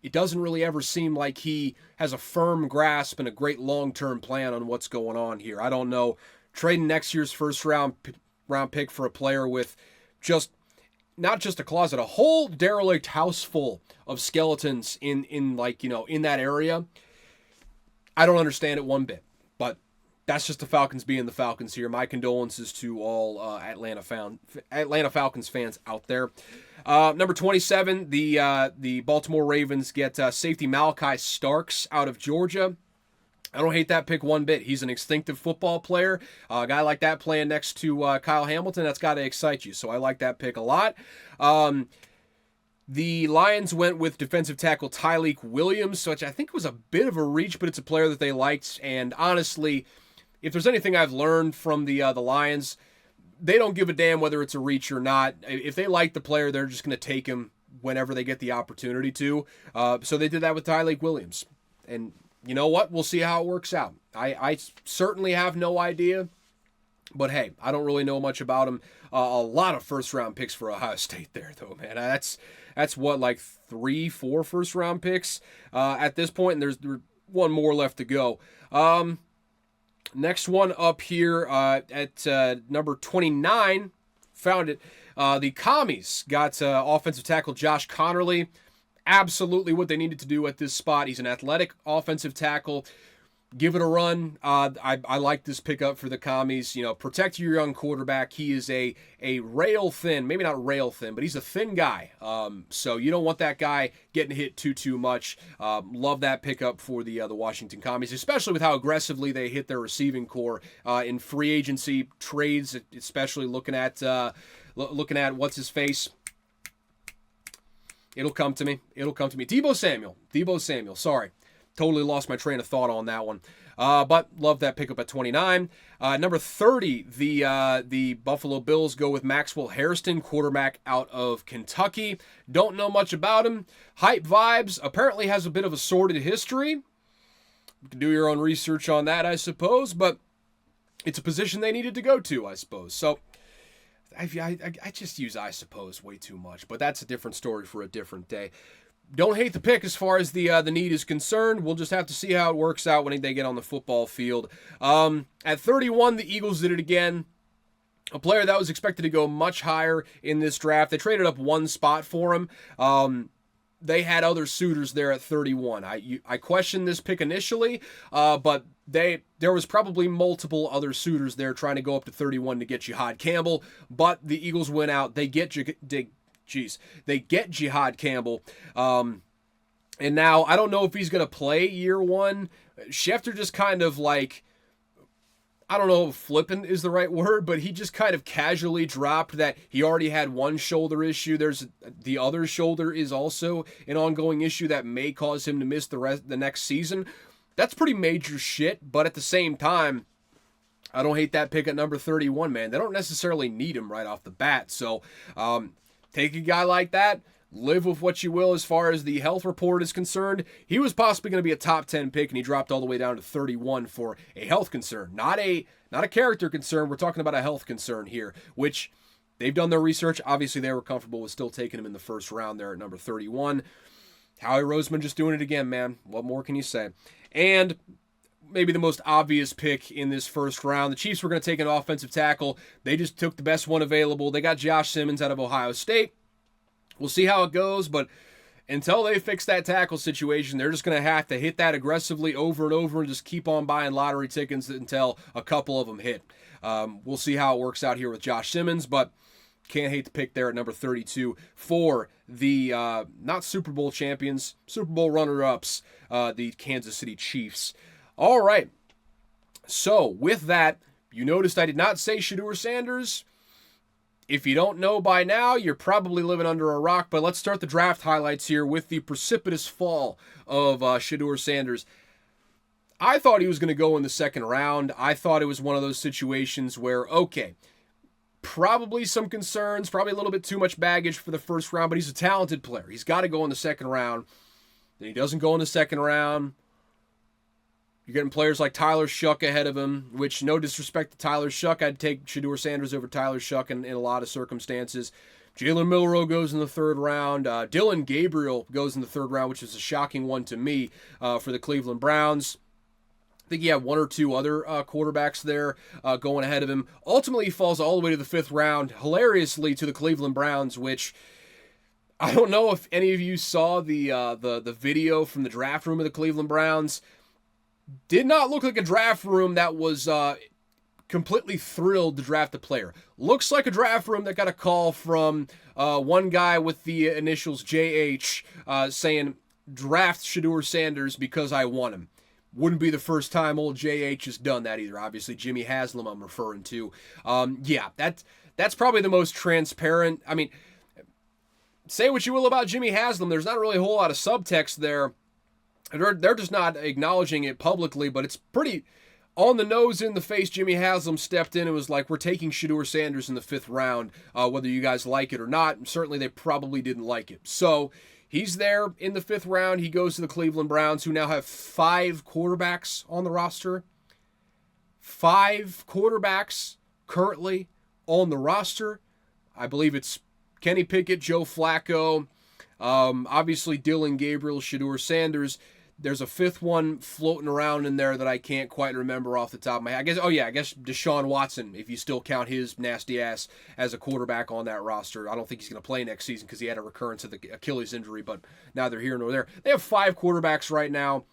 It doesn't really ever seem like he has a firm grasp and a great long-term plan on what's going on here. I don't know. Trading next year's first round pick for a player with not just a closet, a whole derelict house full of skeletons in that area. I don't understand it one bit, but that's just the Falcons being the Falcons here. My condolences to all Atlanta Falcons fans out there. Number 27, the Baltimore Ravens get safety Malachi Starks out of Georgia. I don't hate that pick one bit. He's an instinctive football player. A guy like that playing next to Kyle Hamilton, that's got to excite you. So I like that pick a lot. The Lions went with defensive tackle Tyleik Williams, which I think was a bit of a reach, but it's a player that they liked. And honestly, if there's anything I've learned from the Lions, they don't give a damn whether it's a reach or not. If they like the player, they're just going to take him whenever they get the opportunity to. So they did that with Tyleik Williams. And you know what? We'll see how it works out. I certainly have no idea, but hey, I don't really know much about him. A lot of first-round picks for Ohio State there, though, man. That's what, like 3-4 first-round picks at this point, and there's one more left to go. Next one up here at number 29, found it. The Commies got offensive tackle Josh Connerly. Absolutely what they needed to do at this spot. He's an athletic offensive tackle. give it a run. I like this pickup for the commies. Protect your young quarterback. He is a rail thin, maybe not rail thin, but he's a thin guy. So you don't want that guy getting hit too much. Love that pickup for the Washington commies, especially with how aggressively they hit their receiving core in free agency trades, especially looking at what's his face. It'll come to me. Deebo Samuel. Sorry. Totally lost my train of thought on that one. But love that pickup at 29. Number 30, the Buffalo Bills go with Maxwell Hairston, quarterback out of Kentucky. Don't know much about him. Hype vibes. Apparently has a bit of a sordid history. You can do your own research on that, I suppose. But it's a position they needed to go to, I suppose. So I just use I suppose way too much. But that's a different story for a different day. Don't hate the pick as far as the need is concerned. We'll just have to see how it works out when they get on the football field. At 31, the Eagles did it again. A player that was expected to go much higher in this draft. They traded up one spot for him. They had other suitors there at 31. I questioned this pick initially, but there was probably multiple other suitors there trying to go up to 31 to get Jihad Campbell. But the Eagles went out. They get Jihad Campbell. And now I don't know if he's going to play year one. Schefter just kind of like, I don't know if flippant is the right word, but he just kind of casually dropped that he already had one shoulder issue. There's the other shoulder is also an ongoing issue that may cause him to miss the next season. That's pretty major shit, but at the same time, I don't hate that pick at number 31, man. They don't necessarily need him right off the bat. So, take a guy like that, live with what you will as far as the health report is concerned. He was possibly going to be a top 10 pick, and he dropped all the way down to 31 for a health concern. Not a character concern. We're talking about a health concern here, which they've done their research. Obviously, they were comfortable with still taking him in the first round there at number 31. Howie Roseman just doing it again, man. What more can you say? And maybe the most obvious pick in this first round. The Chiefs were going to take an offensive tackle. They just took the best one available. They got Josh Simmons out of Ohio State. We'll see how it goes, but until they fix that tackle situation, they're just going to have to hit that aggressively over and over and just keep on buying lottery tickets until a couple of them hit. We'll see how it works out here with Josh Simmons, but can't hate the pick there at number 32 for the not Super Bowl champions, Super Bowl runner-ups, the Kansas City Chiefs. All right, so with that, you noticed I did not say Shedeur Sanders. If you don't know by now, you're probably living under a rock, but let's start the draft highlights here with the precipitous fall of Shedeur Sanders. I thought he was going to go in the second round. I thought it was one of those situations where, okay, probably some concerns, probably a little bit too much baggage for the first round, but he's a talented player. He's got to go in the second round. Then he doesn't go in the second round. You're getting players like Tyler Shuck ahead of him, which, no disrespect to Tyler Shuck, I'd take Shedeur Sanders over Tyler Shuck in a lot of circumstances. Jalen Milroe goes in the third round. Dylan Gabriel goes in the third round, which is a shocking one to me for the Cleveland Browns. I think he had one or two other quarterbacks there going ahead of him. Ultimately, he falls all the way to the fifth round, hilariously to the Cleveland Browns, which I don't know if any of you saw the video from the draft room of the Cleveland Browns. Did not look like a draft room that was completely thrilled to draft a player. Looks like a draft room that got a call from one guy with the initials JH saying, draft Shedeur Sanders because I want him. Wouldn't be the first time old JH has done that either. Obviously, Jimmy Haslam I'm referring to. Yeah, that's probably the most transparent. I mean, say what you will about Jimmy Haslam. There's not really a whole lot of subtext there. They're just not acknowledging it publicly, but it's pretty on the nose, in the face. Jimmy Haslam stepped in and was like, we're taking Shedeur Sanders in the fifth round, whether you guys like it or not. And certainly they probably didn't like it. So he's there in the fifth round. He goes to the Cleveland Browns, who now have 5 quarterbacks on the roster. 5 quarterbacks currently on the roster. I believe it's Kenny Pickett, Joe Flacco, obviously Dylan Gabriel, Shedeur Sanders. There's a fifth one floating around in there that I can't quite remember off the top of my head. I guess Deshaun Watson, if you still count his nasty ass as a quarterback on that roster. I don't think he's going to play next season because he had a recurrence of the Achilles injury, but neither here nor there. They have 5 quarterbacks right now.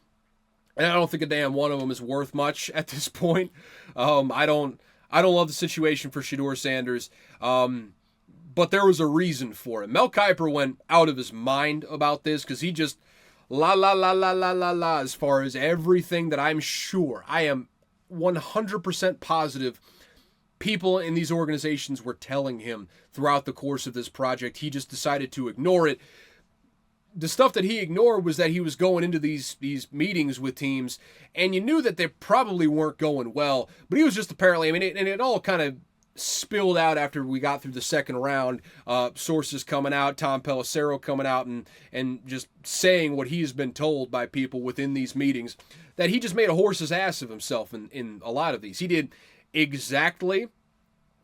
And I don't think a damn one of them is worth much at this point. I don't love the situation for Shedeur Sanders. But there was a reason for it. Mel Kiper went out of his mind about this because he just la la la la la la la as far as everything that I'm sure, I am 100% positive people in these organizations were telling him throughout the course of this project. He just decided to ignore it. The stuff that he ignored was that he was going into these meetings with teams, and you knew that they probably weren't going well, but he was just apparently, I mean, it all kind of spilled out after we got through the second round. Sources coming out, Tom Pelissero coming out and just saying what he's been told by people within these meetings, that he just made a horse's ass of himself in a lot of these. He did exactly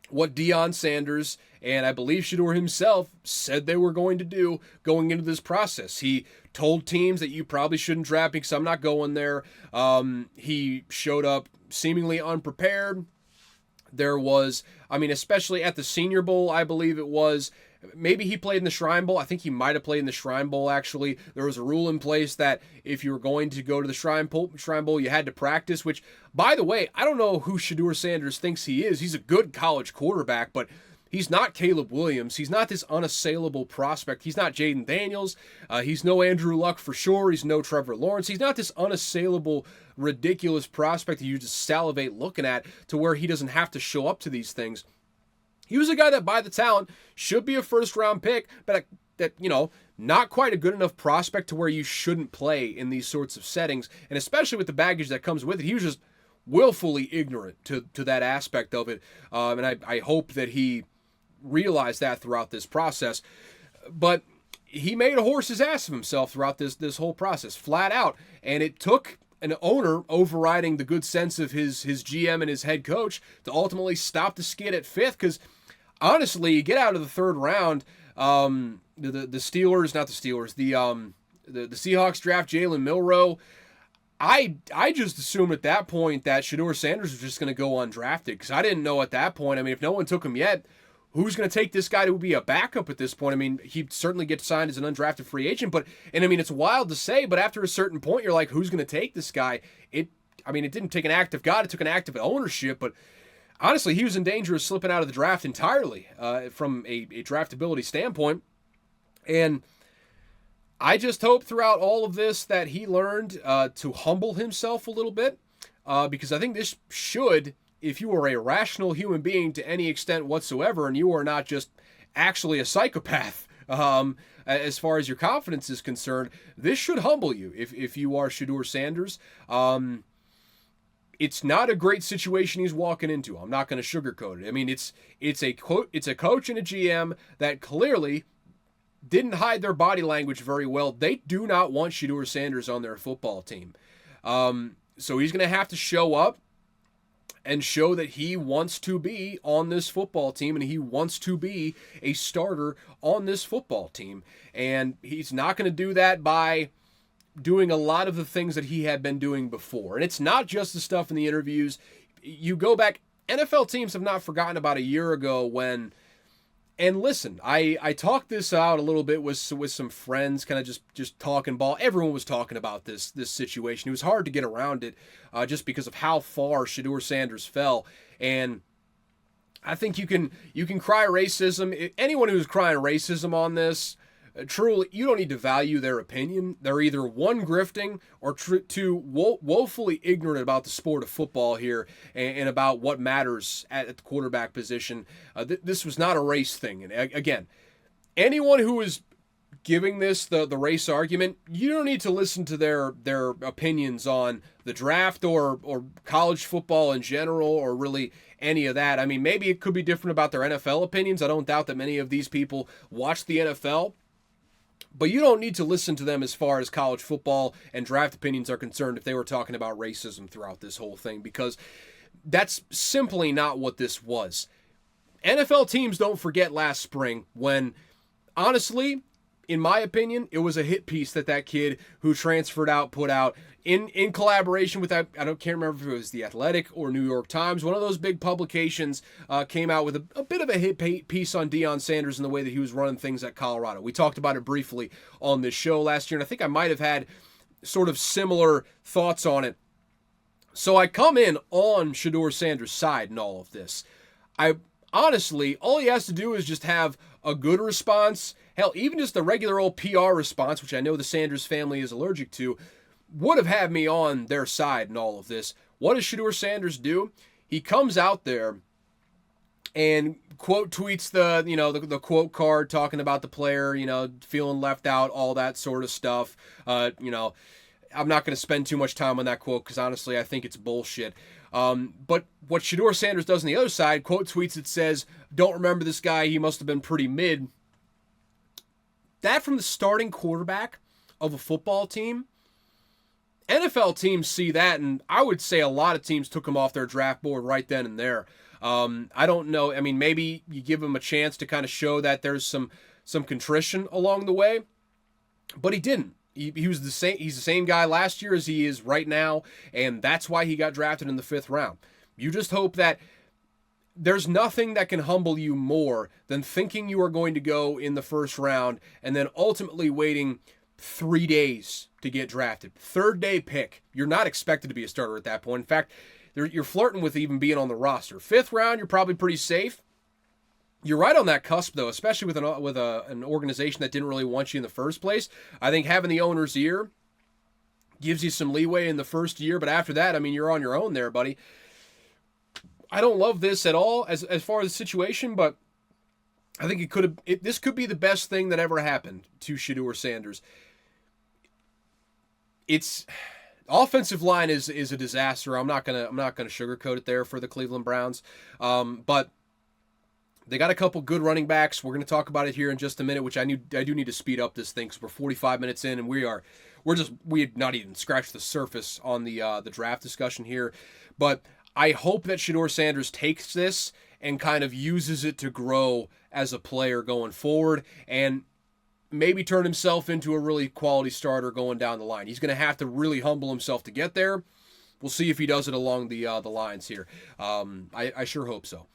what Deion Sanders and I believe Shedeur himself said they were going to do going into this process. He told teams that you probably shouldn't draft me because I'm not going there. He showed up seemingly unprepared. There was, I mean, especially at the Senior Bowl, I believe it was, maybe he played in the Shrine Bowl. I think he might have played in the Shrine Bowl, actually. There was a rule in place that if you were going to go to the Shrine Bowl, you had to practice, which, by the way, I don't know who Shedeur Sanders thinks he is. He's a good college quarterback, but he's not Caleb Williams. He's not this unassailable prospect. He's not Jaden Daniels. He's no Andrew Luck for sure. He's no Trevor Lawrence. He's not this unassailable, ridiculous prospect that you just salivate looking at to where he doesn't have to show up to these things. He was a guy that, by the talent, should be a first-round pick, but that, you know, not quite a good enough prospect to where you shouldn't play in these sorts of settings, and especially with the baggage that comes with it. He was just willfully ignorant to that aspect of it, and I hope that he realized that throughout this process. But he made a horse's ass of himself throughout this whole process, flat out, and it took an owner overriding the good sense of his GM and his head coach to ultimately stop the skid at 5th, because honestly, you get out of the 3rd round, the Steelers, not the Steelers, the Seahawks draft Jalen Milroe. I just assumed at that point that Shedeur Sanders was just going to go undrafted, because I didn't know at that point, I mean, if no one took him yet, who's going to take this guy to be a backup at this point? I mean, he'd certainly get signed as an undrafted free agent, and I mean, it's wild to say, but after a certain point, you're like, who's going to take this guy? It didn't take an act of God, it took an act of ownership, but honestly, he was in danger of slipping out of the draft entirely from a draftability standpoint. And I just hope throughout all of this that he learned to humble himself a little bit, because I think this should, if you are a rational human being to any extent whatsoever, and you are not just actually a psychopath as far as your confidence is concerned, this should humble you if you are Shedeur Sanders. It's not a great situation he's walking into. I'm not going to sugarcoat it. I mean, it's a coach and a GM that clearly didn't hide their body language very well. They do not want Shedeur Sanders on their football team. So he's going to have to show up and show that he wants to be on this football team and he wants to be a starter on this football team. And he's not going to do that by doing a lot of the things that he had been doing before. And it's not just the stuff in the interviews. You go back, NFL teams have not forgotten about a year ago when, and listen, I talked this out a little bit with some friends, kind of just talking ball. Everyone was talking about this situation. It was hard to get around it just because of how far Shedeur Sanders fell. And I think you can cry racism. Anyone who's crying racism on this, truly, you don't need to value their opinion. They're either one, grifting, or two, woefully ignorant about the sport of football here and about what matters at the quarterback position. This was not a race thing. And again, anyone who is giving this the race argument, you don't need to listen to their opinions on the draft or college football in general, or really any of that. I mean, maybe it could be different about their NFL opinions. I don't doubt that many of these people watch the NFL. But you don't need to listen to them as far as college football and draft opinions are concerned if they were talking about racism throughout this whole thing, because that's simply not what this was. NFL teams don't forget last spring when, honestly, in my opinion, it was a hit piece that kid who transferred out put out in collaboration with that. Can't remember if it was The Athletic or New York Times. One of those big publications came out with a bit of a hit piece on Deion Sanders and the way that he was running things at Colorado. We talked about it briefly on this show last year, and I think I might have had sort of similar thoughts on it. So I come in on Shedeur Sanders' side in all of this. I honestly, all he has to do is just have a good response. Hell, even just a regular old PR response, which I know the Sanders family is allergic to, would have had me on their side in all of this. What does Shedeur Sanders do? He comes out there and quote tweets the quote card talking about the player, feeling left out, all that sort of stuff. I'm not going to spend too much time on that quote because honestly, I think it's bullshit. But what Shedeur Sanders does on the other side, quote tweets it says, "Don't remember this guy, he must have been pretty mid." That from the starting quarterback of a football team, NFL teams see that, and I would say a lot of teams took him off their draft board right then and there. I don't know. I mean, maybe you give him a chance to kind of show that there's some contrition along the way, but he didn't. He was the same. He's the same guy last year as he is right now, and that's why he got drafted in the 5th round. You just hope that there's nothing that can humble you more than thinking you are going to go in the 1st round and then ultimately waiting 3 days to get drafted. 3rd day pick. You're not expected to be a starter at that point. In fact, you're flirting with even being on the roster. 5th round, you're probably pretty safe. You're right on that cusp, though, especially with an organization that didn't really want you in the first place. I think having the owner's ear gives you some leeway in the first year, but after that, I mean, you're on your own there, buddy. I don't love this at all as far as the situation, but I think this could be the best thing that ever happened to Shedeur Sanders. Its offensive line is a disaster. I'm not gonna sugarcoat it there for the Cleveland Browns, but they got a couple good running backs. We're going to talk about it here in just a minute, which I do need to speed up this thing because we're 45 minutes in and we had not even scratched the surface on the draft discussion here. But I hope that Shedeur Sanders takes this and kind of uses it to grow as a player going forward and maybe turn himself into a really quality starter going down the line. He's going to have to really humble himself to get there. We'll see if he does it along the lines here. I sure hope so.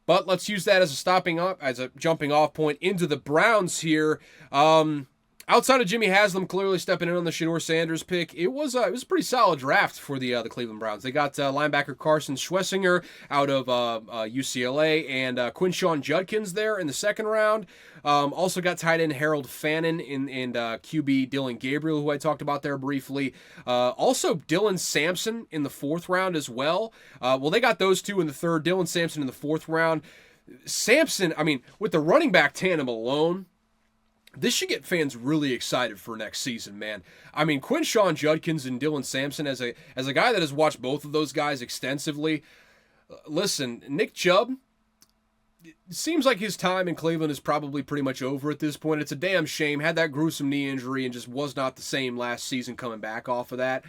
But let's use that as a jumping off point into the Browns here. Outside of Jimmy Haslam clearly stepping in on the Shedeur Sanders pick, it was a pretty solid draft for the Cleveland Browns. They got linebacker Carson Schwessinger out of UCLA and Quinshawn Judkins there in the 2nd round. Also got tight end Harold Fannin and QB Dylan Gabriel, who I talked about there briefly. Also Dylan Sampson in the 4th round as well. They got those two in the 3rd. Dylan Sampson in the 4th round. Sampson, I mean, with the running back tandem alone, this should get fans really excited for next season, man. I mean, Quinshawn Judkins and Dylan Sampson, as a guy that has watched both of those guys extensively, listen, Nick Chubb, it seems like his time in Cleveland is probably pretty much over at this point. It's a damn shame. Had that gruesome knee injury and just was not the same last season coming back off of that.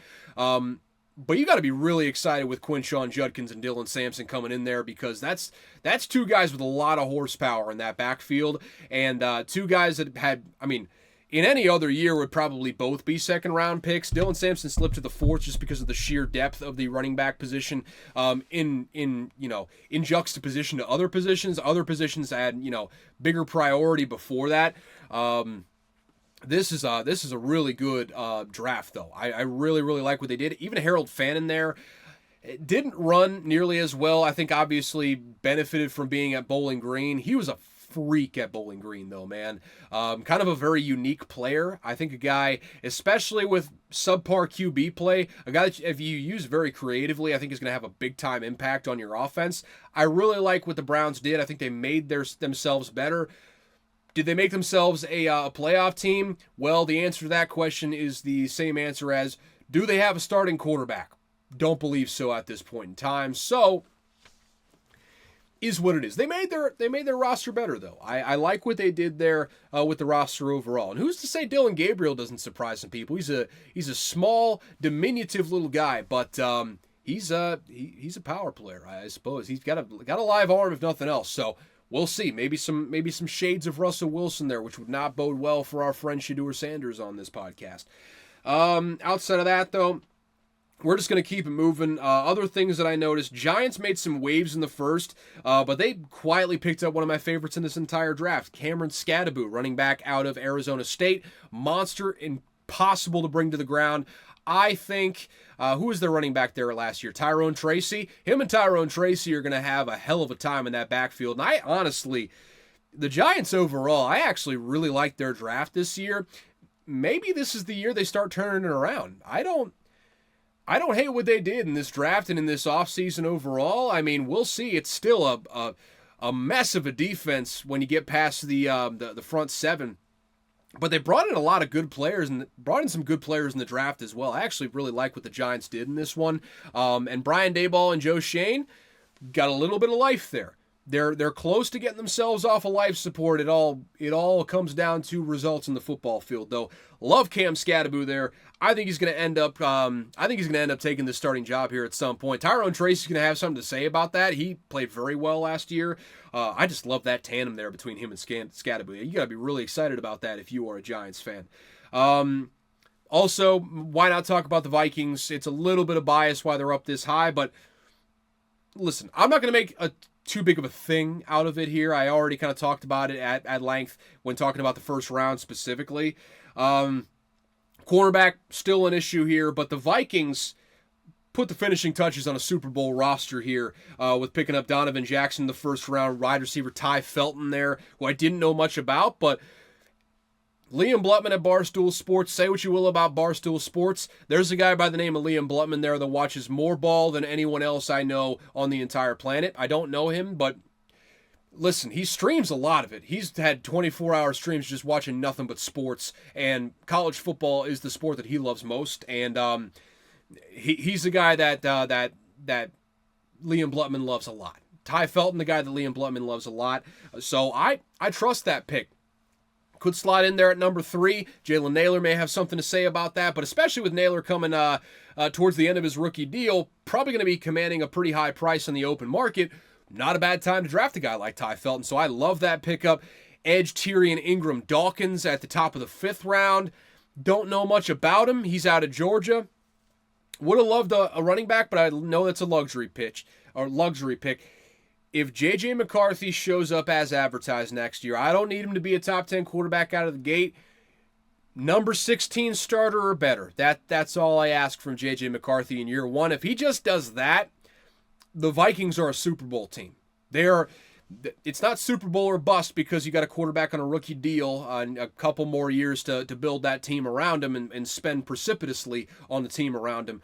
But you got to be really excited with Quinshawn Judkins and Dylan Sampson coming in there because that's two guys with a lot of horsepower in that backfield and two guys that had, I mean, in any other year would probably both be 2nd round picks. Dylan Sampson slipped to the 4th just because of the sheer depth of the running back position in juxtaposition to other positions. Other positions had, bigger priority before that. This is a really good draft, though. I really, really like what they did. Even Harold Fannin there didn't run nearly as well. I think obviously benefited from being at Bowling Green. He was a freak at Bowling Green, though, man. Kind of a very unique player. I think a guy, especially with subpar QB play, a guy that if you use very creatively, I think is going to have a big-time impact on your offense. I really like what the Browns did. I think they made themselves better. Did they make themselves a playoff team? Well, the answer to that question is the same answer as, do they have a starting quarterback? Don't believe so at this point in time. So, is what it is. They made their roster better, though. I like what they did there with the roster overall. And who's to say Dylan Gabriel doesn't surprise some people? He's a small, diminutive little guy, but he's a power player, I suppose. He's got a live arm if nothing else. So, we'll see. Maybe some shades of Russell Wilson there, which would not bode well for our friend Shedeur Sanders on this podcast. Outside of that, though, we're just going to keep it moving. Other things that I noticed, Giants made some waves in the 1st, but they quietly picked up one of my favorites in this entire draft, Cameron Skattebo, running back out of Arizona State. Monster, possible to bring to the ground. I think, who was their running back there last year? Tyrone Tracy. Him and Tyrone Tracy are going to have a hell of a time in that backfield. And I honestly, the Giants overall, I actually really like their draft this year. Maybe this is the year they start turning it around. I don't hate what they did in this draft and in this offseason overall. I mean, we'll see. It's still a mess of a defense when you get past the front seven. But they brought in a lot of good players and brought in some good players in the draft as well. I actually really like what the Giants did in this one. And Brian Daboll and Joe Schoen got a little bit of life there. They're close to getting themselves off of life support. It all comes down to results in the football field, though. Love Cam Scatterbo there. I think he's going to end up. Taking the starting job here at some point. Tyrone Tracy's going to have something to say about that. He played very well last year. I just love that tandem there between him and Scatterbo. You got to be really excited about that if you are a Giants fan. Also, why not talk about the Vikings? It's a little bit of bias why they're up this high, but listen, I'm not going to make too big of a thing out of it here. I already kind of talked about it at length when talking about the first round specifically. Cornerback, still an issue here, but the Vikings put the finishing touches on a Super Bowl roster here with picking up Donovan Jackson in the first round, wide receiver Ty Felton there, who I didn't know much about, but Liam Blutman at Barstool Sports. Say what you will about Barstool Sports. There's a guy by the name of Liam Blutman there that watches more ball than anyone else I know on the entire planet. I don't know him, but listen, he streams a lot of it. He's had 24-hour streams just watching nothing but sports, and college football is the sport that he loves most. And he's the guy that Liam Blutman loves a lot. Ty Felton, the guy that Liam Blutman loves a lot. So I trust that pick. Could slide in there at number 3. Jalen Naylor may have something to say about that, but especially with Naylor coming towards the end of his rookie deal, probably going to be commanding a pretty high price on the open market. Not a bad time to draft a guy like Ty Felton, so I love that pickup. Edge Tyrion Ingram Dawkins at the top of the 5th round. Don't know much about him. He's out of Georgia. Would have loved a running back, but I know that's a luxury pick. If J.J. McCarthy shows up as advertised next year, I don't need him to be a top 10 quarterback out of the gate. Number 16 starter or better. That's all I ask from J.J. McCarthy in year 1. If he just does that, the Vikings are a Super Bowl team. It's not Super Bowl or bust because you got a quarterback on a rookie deal and a couple more years to build that team around him and spend precipitously on the team around him.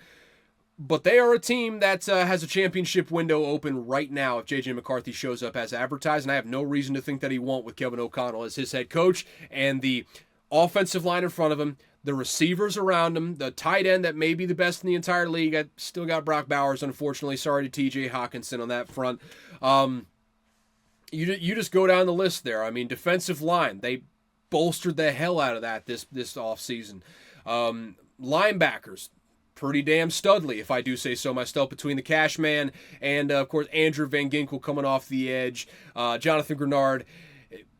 But they are a team that has a championship window open right now if J.J. McCarthy shows up as advertised, and I have no reason to think that he won't with Kevin O'Connell as his head coach, and the offensive line in front of him, the receivers around him, the tight end that may be the best in the entire league. I still got Brock Bowers, unfortunately. Sorry to T.J. Hawkinson on that front. You just go down the list there. I mean, defensive line, they bolstered the hell out of that this offseason. Linebackers, pretty damn studly, if I do say so myself, between the Cash Man and, of course, Andrew Van Ginkel coming off the edge, Jonathan Grenard.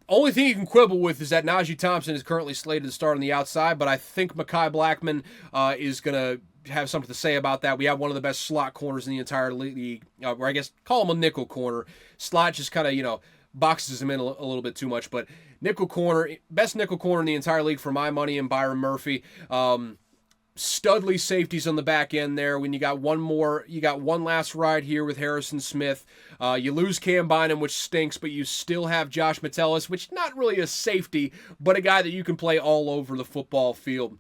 Only thing you can quibble with is that Najee Thompson is currently slated to start on the outside, but I think Mekhi Blackman is going to have something to say about that. We have one of the best slot corners in the entire league, or I guess call him a nickel corner. Slot just kind of, boxes him in a little bit too much, but nickel corner, best nickel corner in the entire league for my money, and Byron Murphy. Studly safeties on the back end there. When you got one last ride here with Harrison Smith. You lose Cam Bynum, which stinks, but you still have Josh Metellus, which not really a safety, but a guy that you can play all over the football field.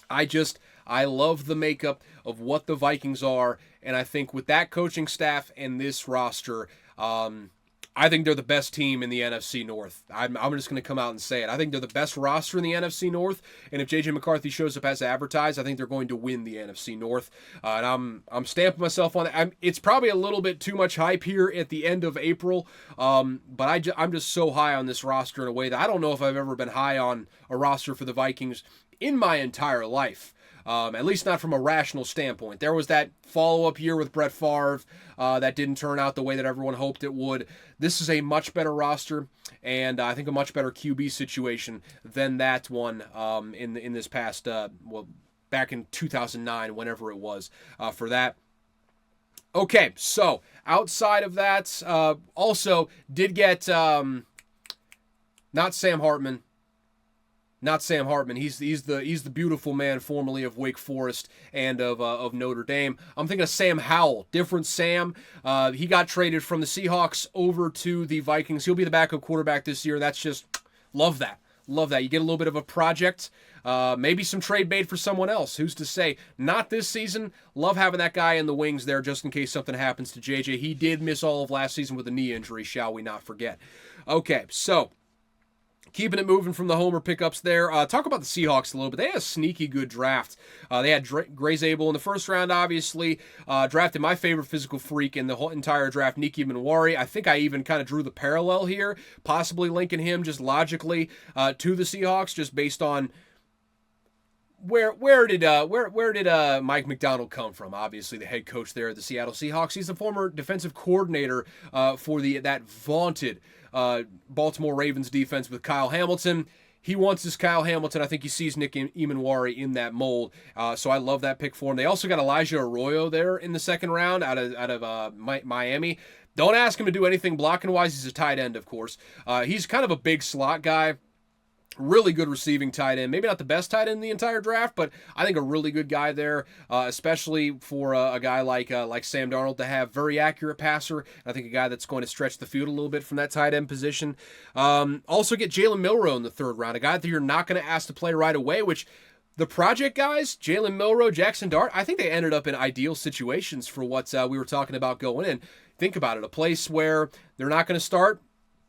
I love the makeup of what the Vikings are, and I think with that coaching staff and this roster, I think they're the best team in the NFC North. I'm just going to come out and say it. I think they're the best roster in the NFC North, and if J.J. McCarthy shows up as advertised, I think they're going to win the NFC North. And I'm stamping myself on that. It's probably a little bit too much hype here at the end of April, but I'm just so high on this roster in a way that I don't know if I've ever been high on a roster for the Vikings in my entire life. At least not from a rational standpoint. There was that follow-up year with Brett Favre that didn't turn out the way that everyone hoped it would. This is a much better roster, and I think a much better QB situation than that one in this past, back in 2009, whenever it was, for that. Okay, so outside of that, also did get not Sam Hartman, Not Sam Hartman. He's the beautiful man formerly of Wake Forest and of Notre Dame. I'm thinking of Sam Howell, different Sam. He got traded from the Seahawks over to the Vikings. He'll be the backup quarterback this year. That's just love that. Love that. You get a little bit of a project, maybe some trade bait for someone else. Who's to say? Not this season. Love having that guy in the wings there just in case something happens to JJ. He did miss all of last season with a knee injury, shall we not forget. Okay, so keeping it moving from the homer pickups there. Talk about the Seahawks a little bit. They had a sneaky good draft. They had Gray Zabel in the first round, obviously. Drafted my favorite physical freak in the whole entire draft, Niki Minwari. I think I even kind of drew the parallel here, possibly linking him just logically to the Seahawks, just based on where did Mike McDonald come from? Obviously, the head coach there at the Seattle Seahawks. He's the former defensive coordinator for that vaunted Baltimore Ravens defense with Kyle Hamilton. He wants his Kyle Hamilton. I think he sees Nick Emanwari in that mold. So I love that pick for him. They also got Elijah Arroyo there in the second round out of Miami. Don't ask him to do anything blocking wise. He's a tight end, of course. He's kind of a big slot guy. Really good receiving tight end. Maybe not the best tight end in the entire draft, but I think a really good guy there, especially for a guy like Sam Darnold to have. Very accurate passer. I think a guy that's going to stretch the field a little bit from that tight end position. Also get Jalen Milroe in the third round, a guy that you're not going to ask to play right away, which the project guys, Jalen Milroe, Jackson Dart, I think they ended up in ideal situations for what we were talking about going in. Think about it, a place where they're not going to start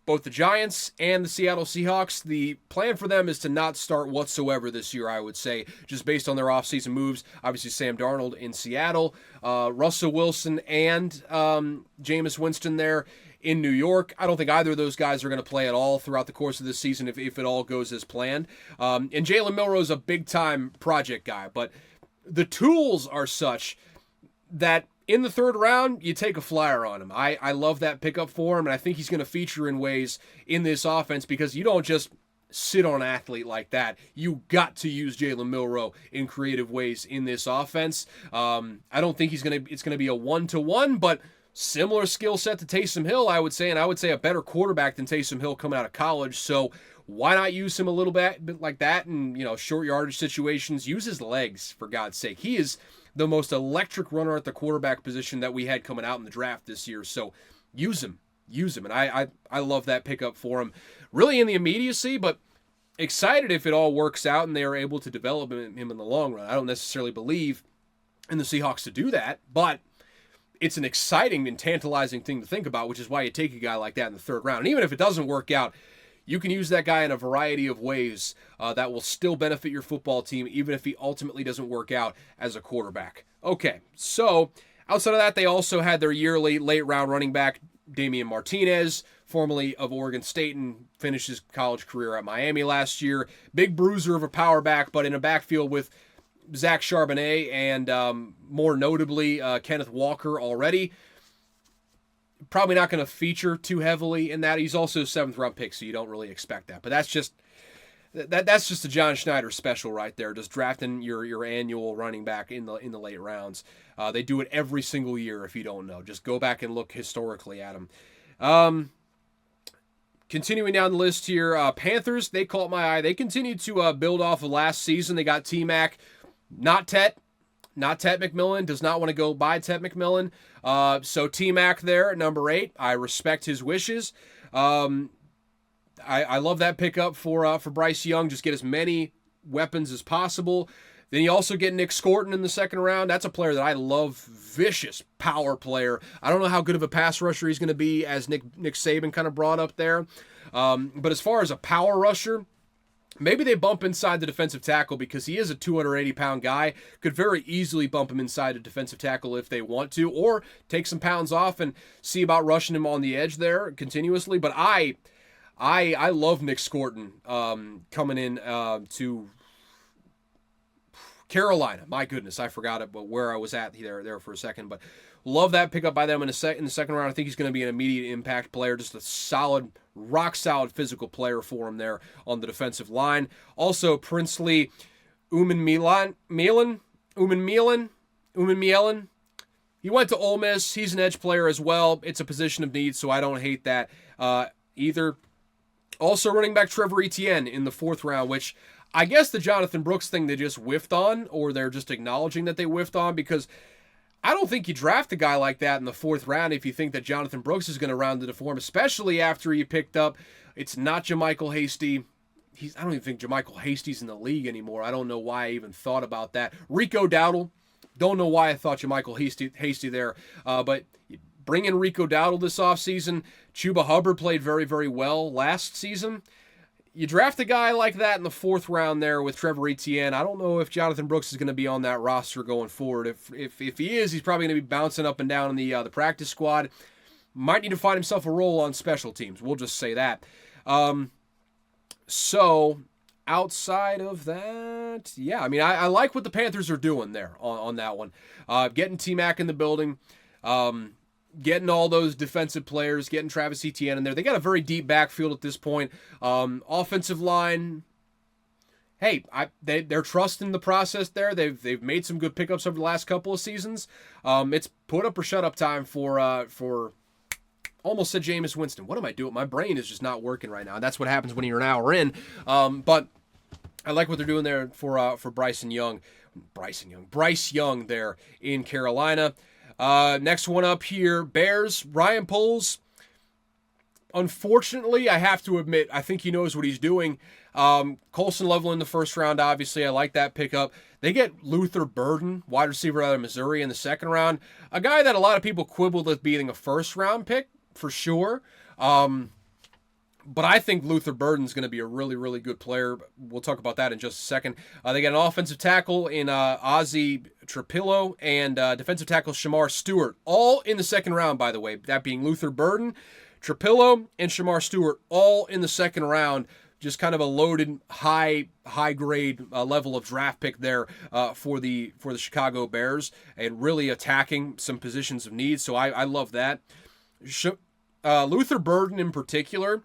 both the Giants and the Seattle Seahawks. The plan for them is to not start whatsoever this year, I would say, just based on their offseason moves. Obviously, Sam Darnold in Seattle, Russell Wilson and Jameis Winston there in New York. I don't think either of those guys are going to play at all throughout the course of this season if it all goes as planned. And Jalen Milroe is a big-time project guy, but the tools are such that in the third round, you take a flyer on him. I love that pickup for him, and I think he's going to feature in ways in this offense because you don't just sit on an athlete like that. You got to use Jalen Milroe in creative ways in this offense. I don't think it's going to be a one-to-one, but similar skill set to Taysom Hill, I would say, and I would say a better quarterback than Taysom Hill coming out of college. So why not use him a little bit like that in short yardage situations? Use his legs, for God's sake. He is the most electric runner at the quarterback position that we had coming out in the draft this year. So use him. And I love that pickup for him. Really in the immediacy, but excited if it all works out and they are able to develop him in the long run. I don't necessarily believe in the Seahawks to do that, but it's an exciting and tantalizing thing to think about, which is why you take a guy like that in the third round. And even if it doesn't work out, you can use that guy in a variety of ways that will still benefit your football team, even if he ultimately doesn't work out as a quarterback. Okay, so outside of that, they also had their yearly late-round running back, Damian Martinez, formerly of Oregon State, and finished his college career at Miami last year. Big bruiser of a power back, but in a backfield with Zach Charbonnet and more notably Kenneth Walker already. Probably not going to feature too heavily in that. He's also a 7th round pick, so you don't really expect that. But that's just a John Schneider special right there, just drafting your annual running back in the late rounds. They do it every single year if you don't know. Just go back and look historically at them. Continuing down the list here, Panthers, they caught my eye. They continued to build off of last season. They got T-Mac, not Tet McMillan, does not want to go by Tet McMillan. So T-Mac there at number 8. I respect his wishes. I love that pickup for Bryce Young. Just get as many weapons as possible. Then you also get Nick Scorton in the second round. That's a player that I love. Vicious power player. I don't know how good of a pass rusher he's going to be, as Nick Saban kind of brought up there. But as far as a power rusher, maybe they bump inside the defensive tackle because he is a 280-pound guy. Could very easily bump him inside a defensive tackle if they want to, or take some pounds off and see about rushing him on the edge there continuously. But I love Nick Scorton coming in to Carolina. My goodness, I forgot it, but where I was at there for a second. But love that pickup by them in the second round. I think he's going to be an immediate impact player, just a solid, rock-solid physical player for him there on the defensive line. Also, Princely Umanmielen. He went to Ole Miss. He's an edge player as well. It's a position of need, so I don't hate that either. Also running back Trevor Etienne in the 4th round, which I guess the Jonathan Brooks thing they just whiffed on, or they're just acknowledging that they whiffed on, because I don't think you draft a guy like that in the 4th round if you think that Jonathan Brooks is going to round into form, especially after you picked up, it's not JaMycal Hasty. I don't even think JaMycal Hasty's in the league anymore. I don't know why I even thought about that. Rico Dowdle. Don't know why I thought JaMycal Hasty there. But bring in Rico Dowdle this offseason. Chuba Hubbard played very, very well last season. You draft a guy like that in the 4th round there with Trevor Etienne. I don't know if Jonathan Brooks is going to be on that roster going forward. If he is, he's probably going to be bouncing up and down in the practice squad. Might need to find himself a role on special teams. We'll just say that. So, outside of that, yeah, I mean, I like what the Panthers are doing there on that one. Getting T-Mac in the building, getting all those defensive players, getting Travis Etienne in there. They got a very deep backfield at this point. Offensive line, hey, they're trusting the process there. They've made some good pickups over the last couple of seasons. It's put up or shut up time for almost said Jameis Winston. What am I doing? My brain is just not working right now. That's what happens when you're an hour in. But I like what they're doing there for Bryce Young there in Carolina. Next one up here, Bears, Ryan Poles. Unfortunately, I have to admit, I think he knows what he's doing. Colson Level in the 1st round, obviously. I like that pickup. They get Luther Burden, wide receiver out of Missouri, in the 2nd round. A guy that a lot of people quibbled with being a 1st round pick, for sure. But I think Luther Burden's going to be a really, really good player. We'll talk about that in just a second. They got an offensive tackle in Ozzie Trapillo and defensive tackle Shamar Stewart, all in the 2nd round, by the way. That being Luther Burden, Trapillo, and Shamar Stewart, all in the 2nd round. Just kind of a loaded, high grade level of draft pick there for the Chicago Bears, and really attacking some positions of need. So I love that. Luther Burden in particular,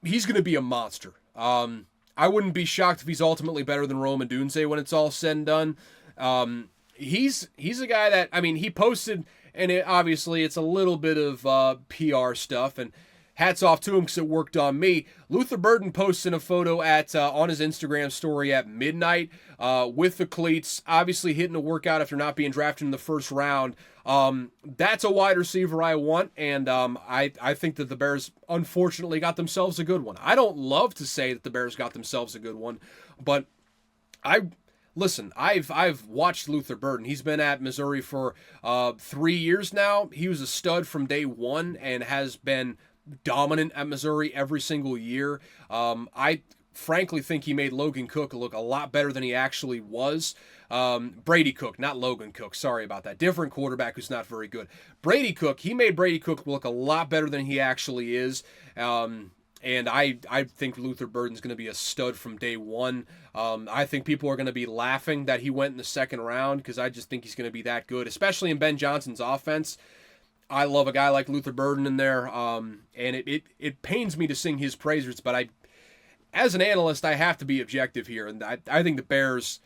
he's going to be a monster. I wouldn't be shocked if he's ultimately better than Rome Odunze when it's all said and done. He's a guy that, I mean, he posted, and obviously it's a little bit of PR stuff, and hats off to him because it worked on me. Luther Burden posted a photo on his Instagram story at midnight with the cleats, obviously hitting a workout after not being drafted in the 1st round. That's a wide receiver I want, and I think that the Bears unfortunately got themselves a good one. I don't love to say that the Bears got themselves a good one, but I've watched Luther Burden. He's been at Missouri for 3 years now. He was a stud from day one and has been dominant at Missouri every single year. I frankly think he made Logan Cook look a lot better than he actually was. Brady Cook, not Logan Cook. Sorry about that. Different quarterback who's not very good. Brady Cook, he made Brady Cook look a lot better than he actually is. And I think Luther Burden's going to be a stud from day one. I think people are going to be laughing that he went in the 2nd round because I just think he's going to be that good, especially in Ben Johnson's offense. I love a guy like Luther Burden in there, and it pains me to sing his praises, but as an analyst, I have to be objective here, and I think the Bears,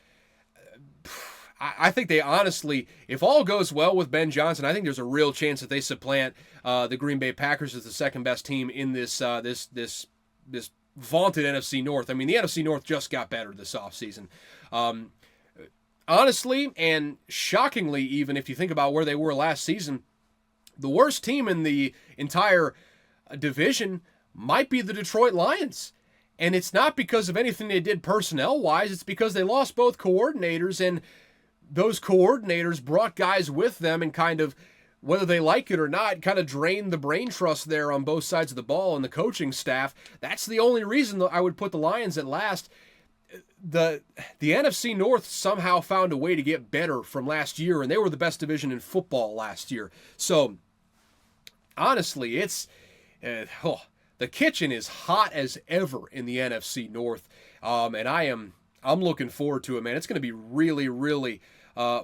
I think they honestly, if all goes well with Ben Johnson, I think there's a real chance that they supplant the Green Bay Packers as the 2nd best team in this vaunted NFC North. I mean, the NFC North just got better this offseason. Honestly, and shockingly, even if you think about where they were last season, the worst team in the entire division might be the Detroit Lions. And it's not because of anything they did personnel-wise. It's because they lost both coordinators, and those coordinators brought guys with them and kind of, whether they like it or not, kind of drained the brain trust there on both sides of the ball and the coaching staff. That's the only reason that I would put the Lions at last. The NFC North somehow found a way to get better from last year, and they were the best division in football last year. So, honestly, it's the kitchen is hot as ever in the NFC North, and I'm looking forward to it, man. It's going to be really, really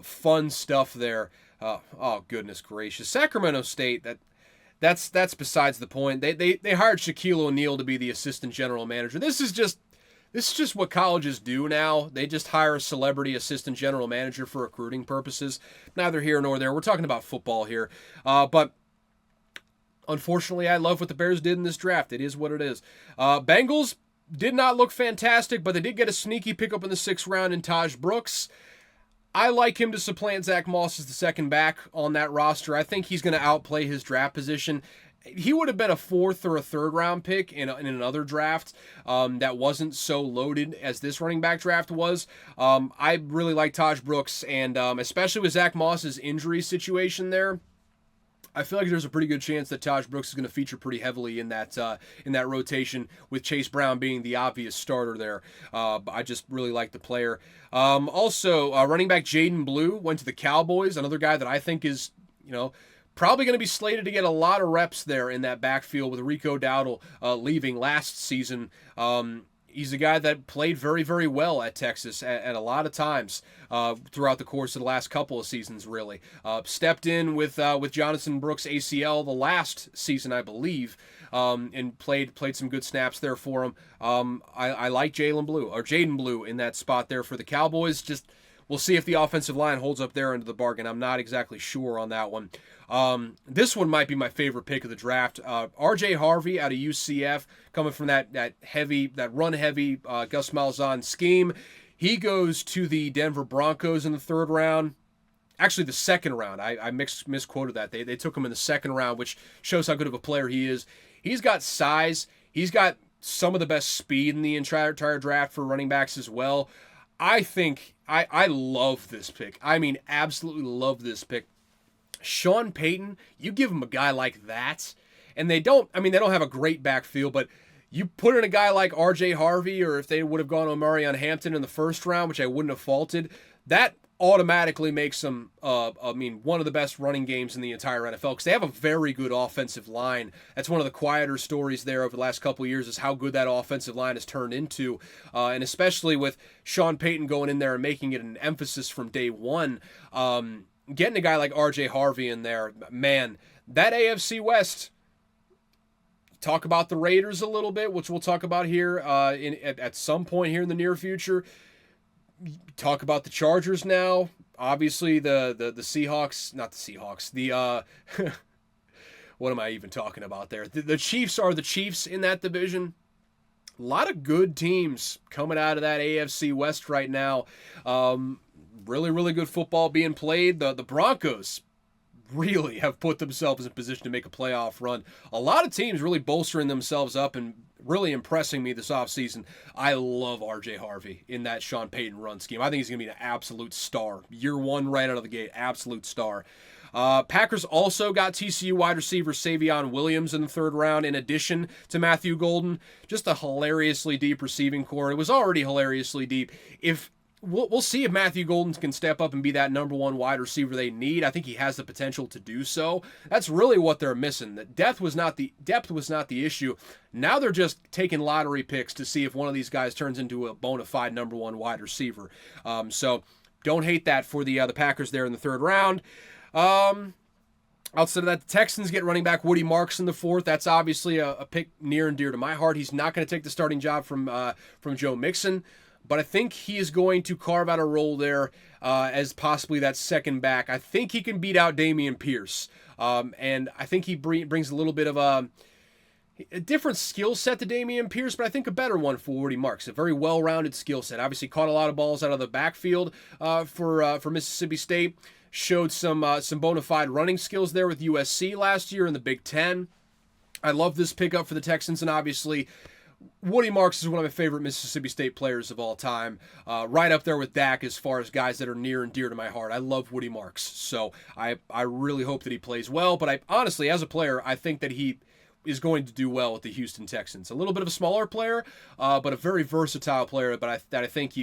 fun stuff there. Oh goodness gracious, Sacramento State. That's besides the point. They hired Shaquille O'Neal to be the assistant general manager. This is just what colleges do now. They just hire a celebrity assistant general manager for recruiting purposes. Neither here nor there. We're talking about football here, but Unfortunately, I love what the Bears did in this draft. It is what it is. Bengals did not look fantastic, but they did get a sneaky pickup in the 6th round in Taj Brooks. I like him to supplant Zach Moss as the second back on that roster. I think he's going to outplay his draft position. He would have been a 4th or a 3rd round pick in another draft that wasn't so loaded as this running back draft was. I really like Taj Brooks, and especially with Zach Moss's injury situation there, I feel like there's a pretty good chance that Taj Brooks is going to feature pretty heavily in that rotation, with Chase Brown being the obvious starter there. I just really like the player. Also, running back Jaden Blue went to the Cowboys, another guy that I think is, probably going to be slated to get a lot of reps there in that backfield with Rico Dowdle leaving last season. He's a guy that played very, very well at Texas at a lot of times throughout the course of the last couple of seasons, really. Stepped in with Jonathan Brooks' ACL the last season, I believe, and played some good snaps there for him. I like Jaden Blue in that spot there for the Cowboys. Just we'll see if the offensive line holds up there into the bargain. I'm not exactly sure on that one. This one might be my favorite pick of the draft. R.J. Harvey out of UCF, coming from that run-heavy Gus Malzahn scheme. He goes to the Denver Broncos in the 3rd round. Actually, the 2nd round. I misquoted that. They took him in the 2nd round, which shows how good of a player he is. He's got size. He's got some of the best speed in the entire draft for running backs as well. I think I love this pick. I mean, absolutely love this pick. Sean Payton, you give him a guy like that, and they don't have a great backfield, but you put in a guy like R.J. Harvey, or if they would have gone to Omarion Hampton in the 1st round, which I wouldn't have faulted, that automatically makes them, one of the best running games in the entire NFL, because they have a very good offensive line. That's one of the quieter stories there over the last couple of years, is how good that offensive line has turned into, and especially with Sean Payton going in there and making it an emphasis from day one. Getting a guy like R.J. Harvey in there, man, that AFC West, talk about the Raiders a little bit, which we'll talk about here at some point here in the near future. Talk about the Chargers now. Obviously, the Seahawks, not the Seahawks, what am I even talking about there? The Chiefs are the Chiefs in that division. A lot of good teams coming out of that AFC West right now. Really, really good football being played. The Broncos really have put themselves in position to make a playoff run. A lot of teams really bolstering themselves up and really impressing me this offseason. I love R.J. Harvey in that Sean Payton run scheme. I think he's going to be an absolute star. Year 1 right out of the gate, absolute star. Packers also got TCU wide receiver Savion Williams in the 3rd round, in addition to Matthew Golden. Just a hilariously deep receiving core. It was already hilariously deep. We'll see if Matthew Golden can step up and be that number 1 wide receiver they need. I think he has the potential to do so. That's really what they're missing. The depth was not the issue. Now they're just taking lottery picks to see if one of these guys turns into a bona fide number 1 wide receiver. So don't hate that for the Packers there in the 3rd round. Outside of that, the Texans get running back Woody Marks in the 4th. That's obviously a pick near and dear to my heart. He's not going to take the starting job from Joe Mixon, but I think he is going to carve out a role there as possibly that second back. I think he can beat out Dameon Pierce, and I think he brings a little bit of a different skill set to Dameon Pierce, but I think a better one for Woody Marks. A very well-rounded skill set. Obviously caught a lot of balls out of the backfield for Mississippi State. Showed some bona fide running skills there with USC last year in the Big Ten. I love this pickup for the Texans, and obviously Woody Marks is one of my favorite Mississippi State players of all time. Right up there with Dak as far as guys that are near and dear to my heart. I love Woody Marks, so I really hope that he plays well. But I honestly, as a player, I think that he is going to do well with the Houston Texans. A little bit of a smaller player, but a very versatile player. But I think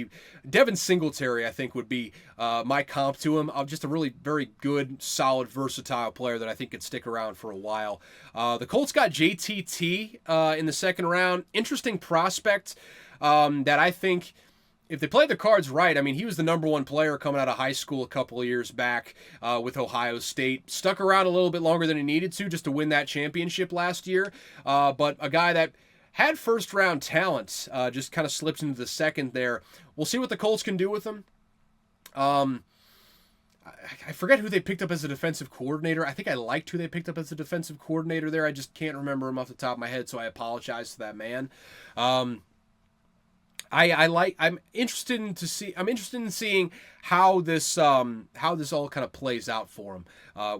Devin Singletary, I think, would be my comp to him. Just a really very good, solid, versatile player that I think could stick around for a while. The Colts got JTT in the 2nd round. Interesting prospect that I think, if they played the cards right, I mean, he was the number 1 player coming out of high school a couple of years back with Ohio State. Stuck around a little bit longer than he needed to just to win that championship last year. But a guy that had 1st round talent, just kind of slipped into the 2nd there. We'll see what the Colts can do with him. I forget who they picked up as a defensive coordinator. I think I liked who they picked up as a defensive coordinator there. I just can't remember him off the top of my head, so I apologize to that man. I'm interested in seeing how this all kind of plays out for him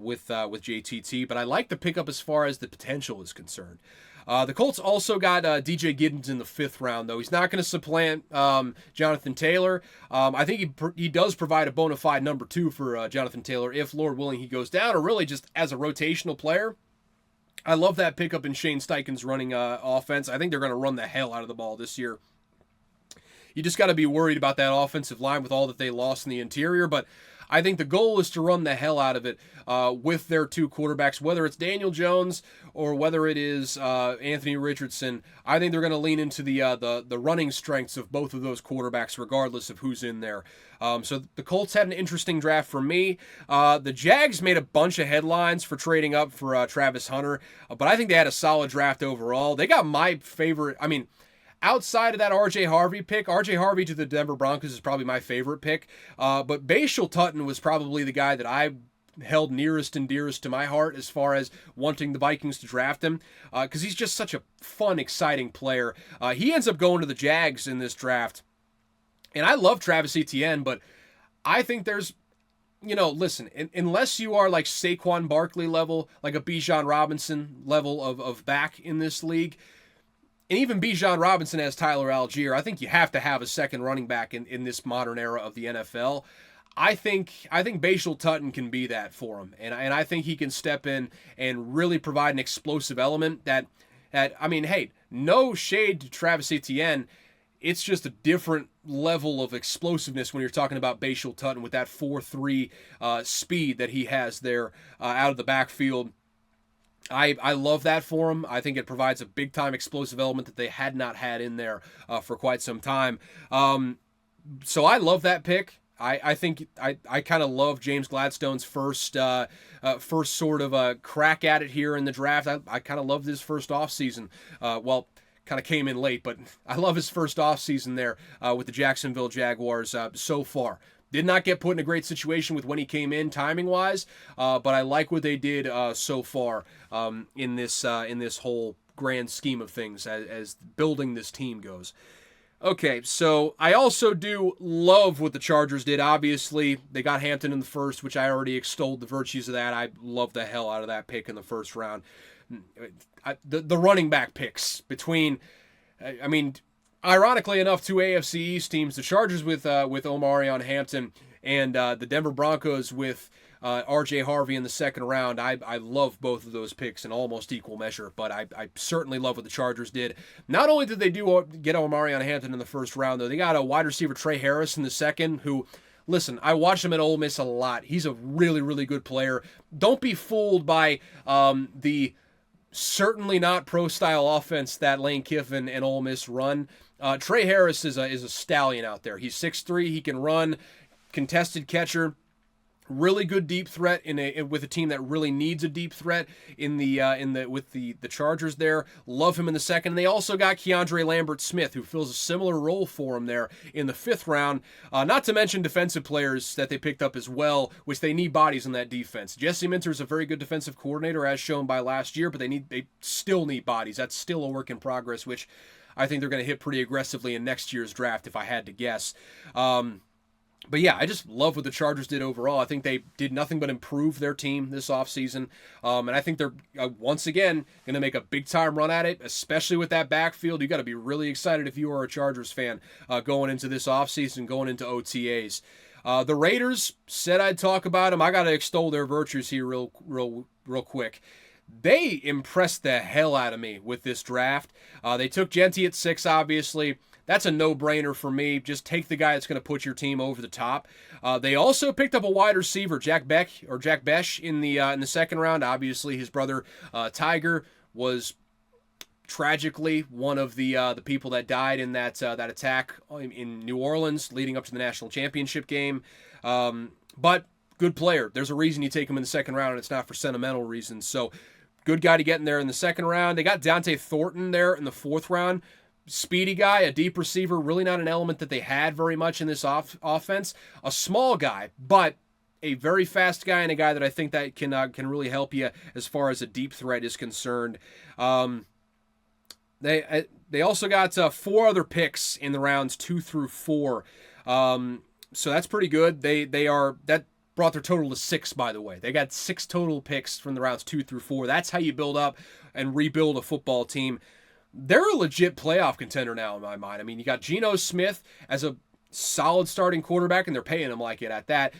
with JTT. But I like the pickup as far as the potential is concerned. The Colts also got DJ Giddens in the 5th round, though. He's not going to supplant Jonathan Taylor. I think he does provide a bona fide number 2 for Jonathan Taylor if, Lord willing, he goes down, or really just as a rotational player. I love that pickup in Shane Steichen's running offense. I think they're going to run the hell out of the ball this year. You just got to be worried about that offensive line with all that they lost in the interior, but I think the goal is to run the hell out of it with their 2 quarterbacks, whether it's Daniel Jones or whether it is Anthony Richardson. I think they're going to lean into the running strengths of both of those quarterbacks, regardless of who's in there. So the Colts had an interesting draft for me. The Jags made a bunch of headlines for trading up for Travis Hunter, but I think they had a solid draft overall. They got my favorite. Outside of that R.J. Harvey pick, R.J. Harvey to the Denver Broncos is probably my favorite pick. But Bashal Tutton was probably the guy that I held nearest and dearest to my heart as far as wanting the Vikings to draft him, because he's just such a fun, exciting player. He ends up going to the Jags in this draft. And I love Travis Etienne, but I think there's, listen, unless you are like Saquon Barkley level, like a Bijan Robinson level of back in this league, and even Bijan Robinson has Tyler Algier, I think you have to have a second running back in this modern era of the NFL. I think Bashal Tutton can be that for him, and I think he can step in and really provide an explosive element that hey, no shade to Travis Etienne, it's just a different level of explosiveness when you're talking about Bashal Tutton with that 4.3 speed that he has there out of the backfield. I love that for him. I think it provides a big-time explosive element that they had not had in there for quite some time. So I love that pick. I think I kind of love James Gladstone's first sort of crack at it here in the draft. I kind of loved his first offseason. Kind of came in late, but I love his first offseason there with the Jacksonville Jaguars so far. Did not get put in a great situation with when he came in timing-wise, but I like what they did so far in this whole grand scheme of things as building this team goes. Okay, so I also do love what the Chargers did. Obviously, they got Hampton in the first, which I already extolled the virtues of that. I love the hell out of that pick in the first round. The running back picks between, ironically enough, 2 AFC East teams, the Chargers with Omarion Hampton and the Denver Broncos with R.J. Harvey in the second round. I love both of those picks in almost equal measure, but I certainly love what the Chargers did. Not only did they get Omarion Hampton in the first round, though, they got a wide receiver, Trey Harris, in the second, who, listen, I watched him at Ole Miss a lot. He's a really, really good player. Don't be fooled by the certainly not pro-style offense that Lane Kiffin and Ole Miss run. Trey Harris is a stallion out there. He's 6'3", he can run, contested catcher, really good deep threat with a team that really needs a deep threat with the Chargers there. Love him in the second. And they also got Keandre Lambert-Smith, who fills a similar role for him there in the 5th round. Not to mention defensive players that they picked up as well, which they need bodies in that defense. Jesse Minter is a very good defensive coordinator, as shown by last year, but they still need bodies. That's still a work in progress, which I think they're going to hit pretty aggressively in next year's draft, if I had to guess. But yeah, I just love what the Chargers did overall. I think they did nothing but improve their team this offseason. And I think they're, once again, going to make a big-time run at it, especially with that backfield. You got to be really excited if you are a Chargers fan going into this offseason, going into OTAs. The Raiders said I'd talk about them. I got to extol their virtues here real quick. They impressed the hell out of me with this draft. They took Genty at 6, obviously. That's a no-brainer for me. Just take the guy that's going to put your team over the top. They also picked up a wide receiver, Jack Besh, in the second round. Obviously, his brother Tiger was tragically one of the people that died in that attack in New Orleans leading up to the national championship game. But good player. There's a reason you take him in the second round, and it's not for sentimental reasons. So good guy to get in there in the second round. They got Dante Thornton there in the 4th round. Speedy guy, a deep receiver, really not an element that they had very much in this offense. A small guy, but a very fast guy and a guy that I think that can really help you as far as a deep threat is concerned. They also got 4 other picks in the rounds 2 through 4. So that's pretty good. That brought their total to 6, by the way. They got 6 total picks from the rounds 2 through 4. That's how you build up and rebuild a football team. They're a legit playoff contender now in my mind. I mean, you got Geno Smith as a solid starting quarterback, and they're paying him like it at that.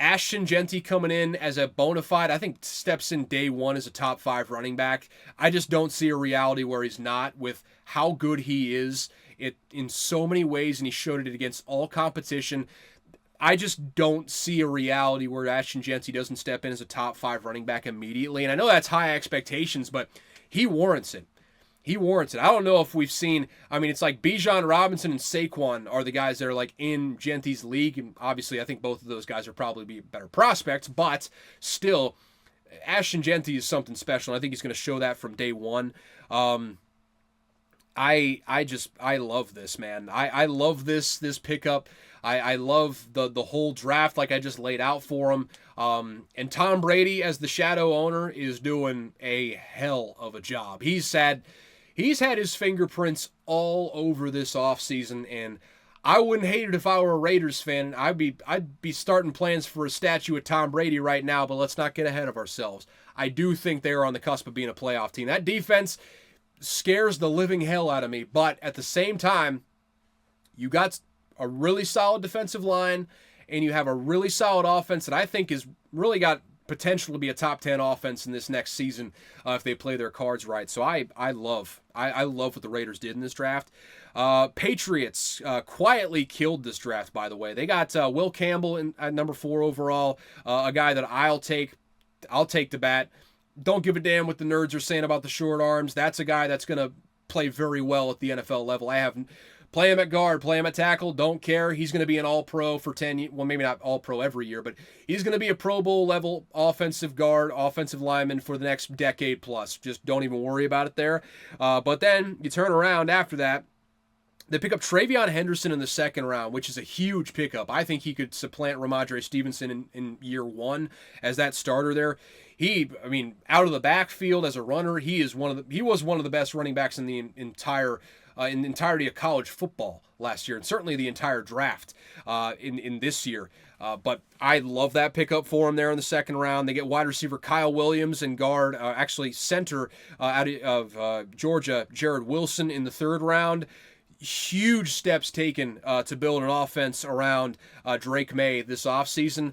Ashton Jeanty coming in as a bona fide, I think steps in day one as a top 5 running back. I just don't see a reality where he's not with how good he is in so many ways, and he showed it against all competition. I just don't see a reality where Ashton Jeanty doesn't step in as a top 5 running back immediately. And I know that's high expectations, but he warrants it. He warrants it. I don't know if we've seen, I mean, it's like Bijan Robinson and Saquon are the guys that are like in Jeanty's league. And obviously, I think both of those guys are probably be better prospects, but still, Ashton Jeanty is something special. And I think he's going to show that from day one. I love this, man. I love this pickup. I love the whole draft like I just laid out for him. And Tom Brady as the shadow owner is doing a hell of a job. He's had his fingerprints all over this offseason, and I wouldn't hate it if I were a Raiders fan. I'd be starting plans for a statue of Tom Brady right now, but let's not get ahead of ourselves. I do think they are on the cusp of being a playoff team. That defense scares the living hell out of me, but at the same time, you got a really solid defensive line, and you have a really solid offense that I think has really got potential to be a top 10 offense in this next season if they play their cards right. So I love what the Raiders did in this draft. Patriots quietly killed this draft, by the way. They got Will Campbell at number 4 overall, a guy that I'll take to bat. Don't give a damn what the nerds are saying about the short arms. That's a guy that's going to play very well at the NFL level. Play him at guard, play him at tackle, don't care. He's going to be an all-pro for 10 years. Well, maybe not all-pro every year, but he's going to be a Pro Bowl level offensive guard, offensive lineman for the next decade plus. Just don't even worry about it there. But then you turn around after that. They pick up Travion Henderson in the 2nd round, which is a huge pickup. I think he could supplant Ramondre Stevenson in year 1 as that starter there. Out of the backfield as a runner, he was one of the best running backs in the entirety of college football last year, and certainly the entire draft in this year. But I love that pickup for him there in the 2nd round. They get wide receiver Kyle Williams and guard, center out of Georgia, Jared Wilson in the 3rd round. Huge steps taken to build an offense around Drake May this offseason.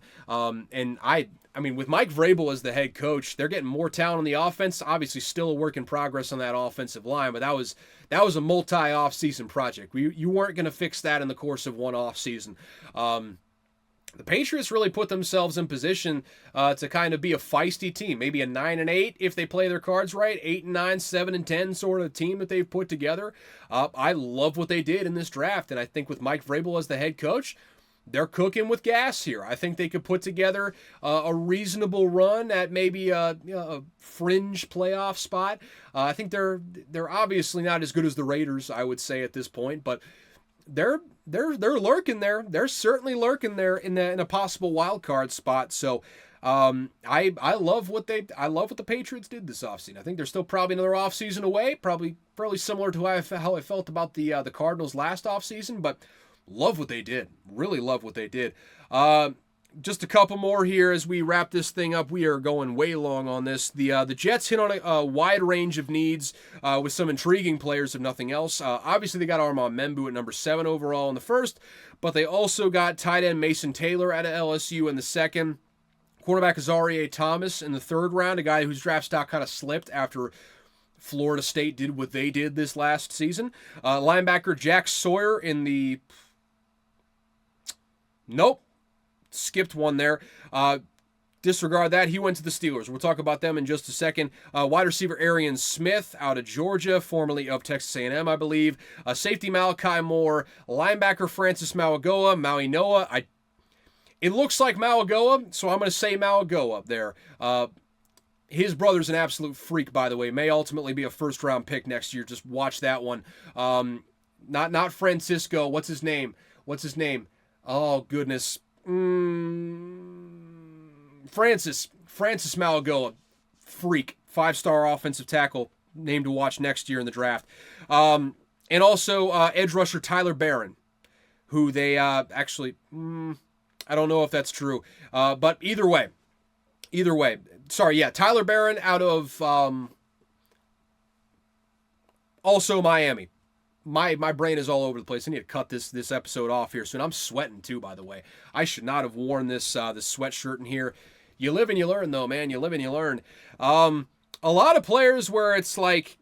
With Mike Vrabel as the head coach, they're getting more talent on the offense. Obviously, still a work in progress on that offensive line, but that was a multi-offseason project. You weren't going to fix that in the course of one offseason. The Patriots really put themselves in position to kind of be a feisty team, maybe a 9-8 if they play their cards right, 8-9, 7-10 sort of team that they've put together. I love what they did in this draft, and I think with Mike Vrabel as the head coach, they're cooking with gas here. I think they could put together a reasonable run at maybe a fringe playoff spot. I think they're obviously not as good as the Raiders, I would say at this point, but they're lurking there. They're certainly lurking there in a possible wild card spot. So I love what the Patriots did this offseason. I think they're still probably another offseason away, probably fairly similar to how I felt about the Cardinals last offseason, but love what they did. Really love what they did. Just a couple more here as we wrap this thing up. We are going way long on this. The Jets hit on a wide range of needs with some intriguing players, if nothing else. Obviously, they got Armand Membu at number 7 overall in the 1st, but they also got tight end Mason Taylor out of LSU in the 2nd. Quarterback Azareye'h Thomas in the 3rd round, a guy whose draft stock kind of slipped after Florida State did what they did this last season. Linebacker Jack Sawyer in the... Nope. Skipped one there. Disregard that. He went to the Steelers. We'll talk about them in just a second. Wide receiver Arian Smith out of Georgia, formerly of Texas A&M, I believe. Safety Malachi Moore. Linebacker Francis Maui Noah. It looks like Mauigoa, so I'm going to say Mauigoa there. His brother's an absolute freak, by the way. May ultimately be a first-round pick next year. Just watch that one. Not Francisco. What's his name? Oh, goodness. Francis Malagoa, freak, 5-star offensive tackle, named to watch next year in the draft. And also edge rusher Tyler Barron, who they actually, I don't know if that's true, but either way, sorry, yeah, Tyler Barron out of also Miami. My brain is all over the place. I need to cut this episode off here soon. I'm sweating too, by the way. I should not have worn this sweatshirt in here. You live and you learn, though, man. You live and you learn. A lot of players where it's like,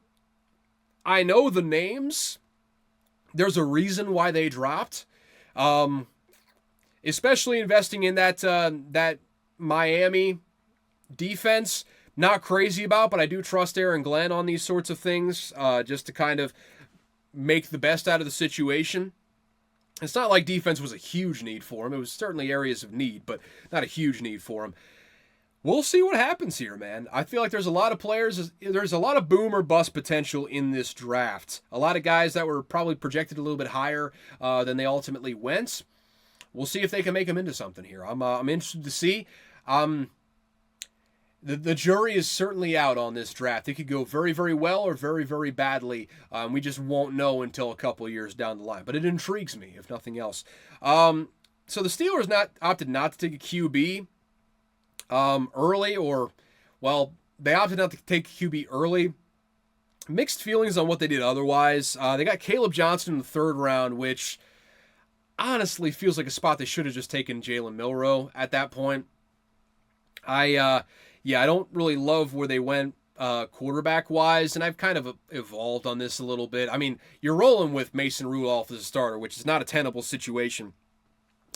I know the names. There's a reason why they dropped. Especially investing in that Miami defense. Not crazy about, but I do trust Aaron Glenn on these sorts of things, just to kind of make the best out of the situation. It's not like defense was a huge need for him. It was certainly areas of need, but not a huge need for him. We'll see what happens here, man. I feel like there's a lot of players, there's a lot of boom or bust potential in this draft. A lot of guys that were probably projected a little bit higher than they ultimately went. We'll see if they can make them into something here. I'm interested to see. The jury is certainly out on this draft. It could go very, very well or very, very badly. We just won't know until a couple of years down the line. But it intrigues me, if nothing else. So the Steelers opted not to take a QB early, or, well, they opted not to take a QB early. Mixed feelings on what they did otherwise. They got Caleb Johnson in the 3rd round, which honestly feels like a spot they should have just taken Jalen Milroe at that point. I don't really love where they went quarterback-wise, and I've kind of evolved on this a little bit. I mean, you're rolling with Mason Rudolph as a starter, which is not a tenable situation.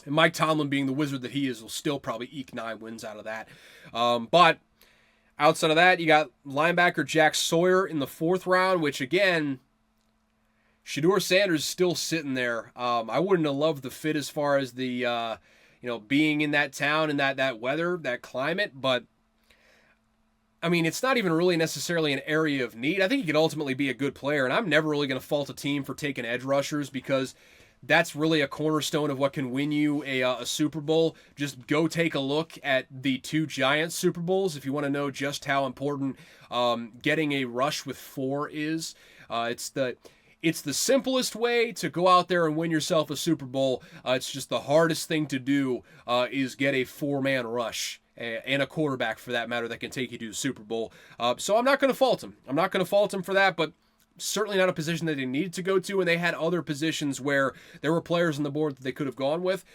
And Mike Tomlin, being the wizard that he is, will still probably eke 9 wins out of that. But outside of that, you got linebacker Jack Sawyer in the 4th round, which, again, Shedeur Sanders is still sitting there. I wouldn't have loved the fit as far as the, being in that town and that weather, that climate, but I mean, it's not even really necessarily an area of need. I think he could ultimately be a good player, and I'm never really going to fault a team for taking edge rushers because that's really a cornerstone of what can win you a Super Bowl. Just go take a look at the 2 Giants Super Bowls if you want to know just how important getting a rush with 4 is. It's the simplest way to go out there and win yourself a Super Bowl. It's just the hardest thing to do is get a 4-man rush and a quarterback, for that matter, that can take you to the Super Bowl. So I'm not going to fault him. I'm not going to fault him for that, but certainly not a position that they needed to go to, and they had other positions where there were players on the board that they could have gone with.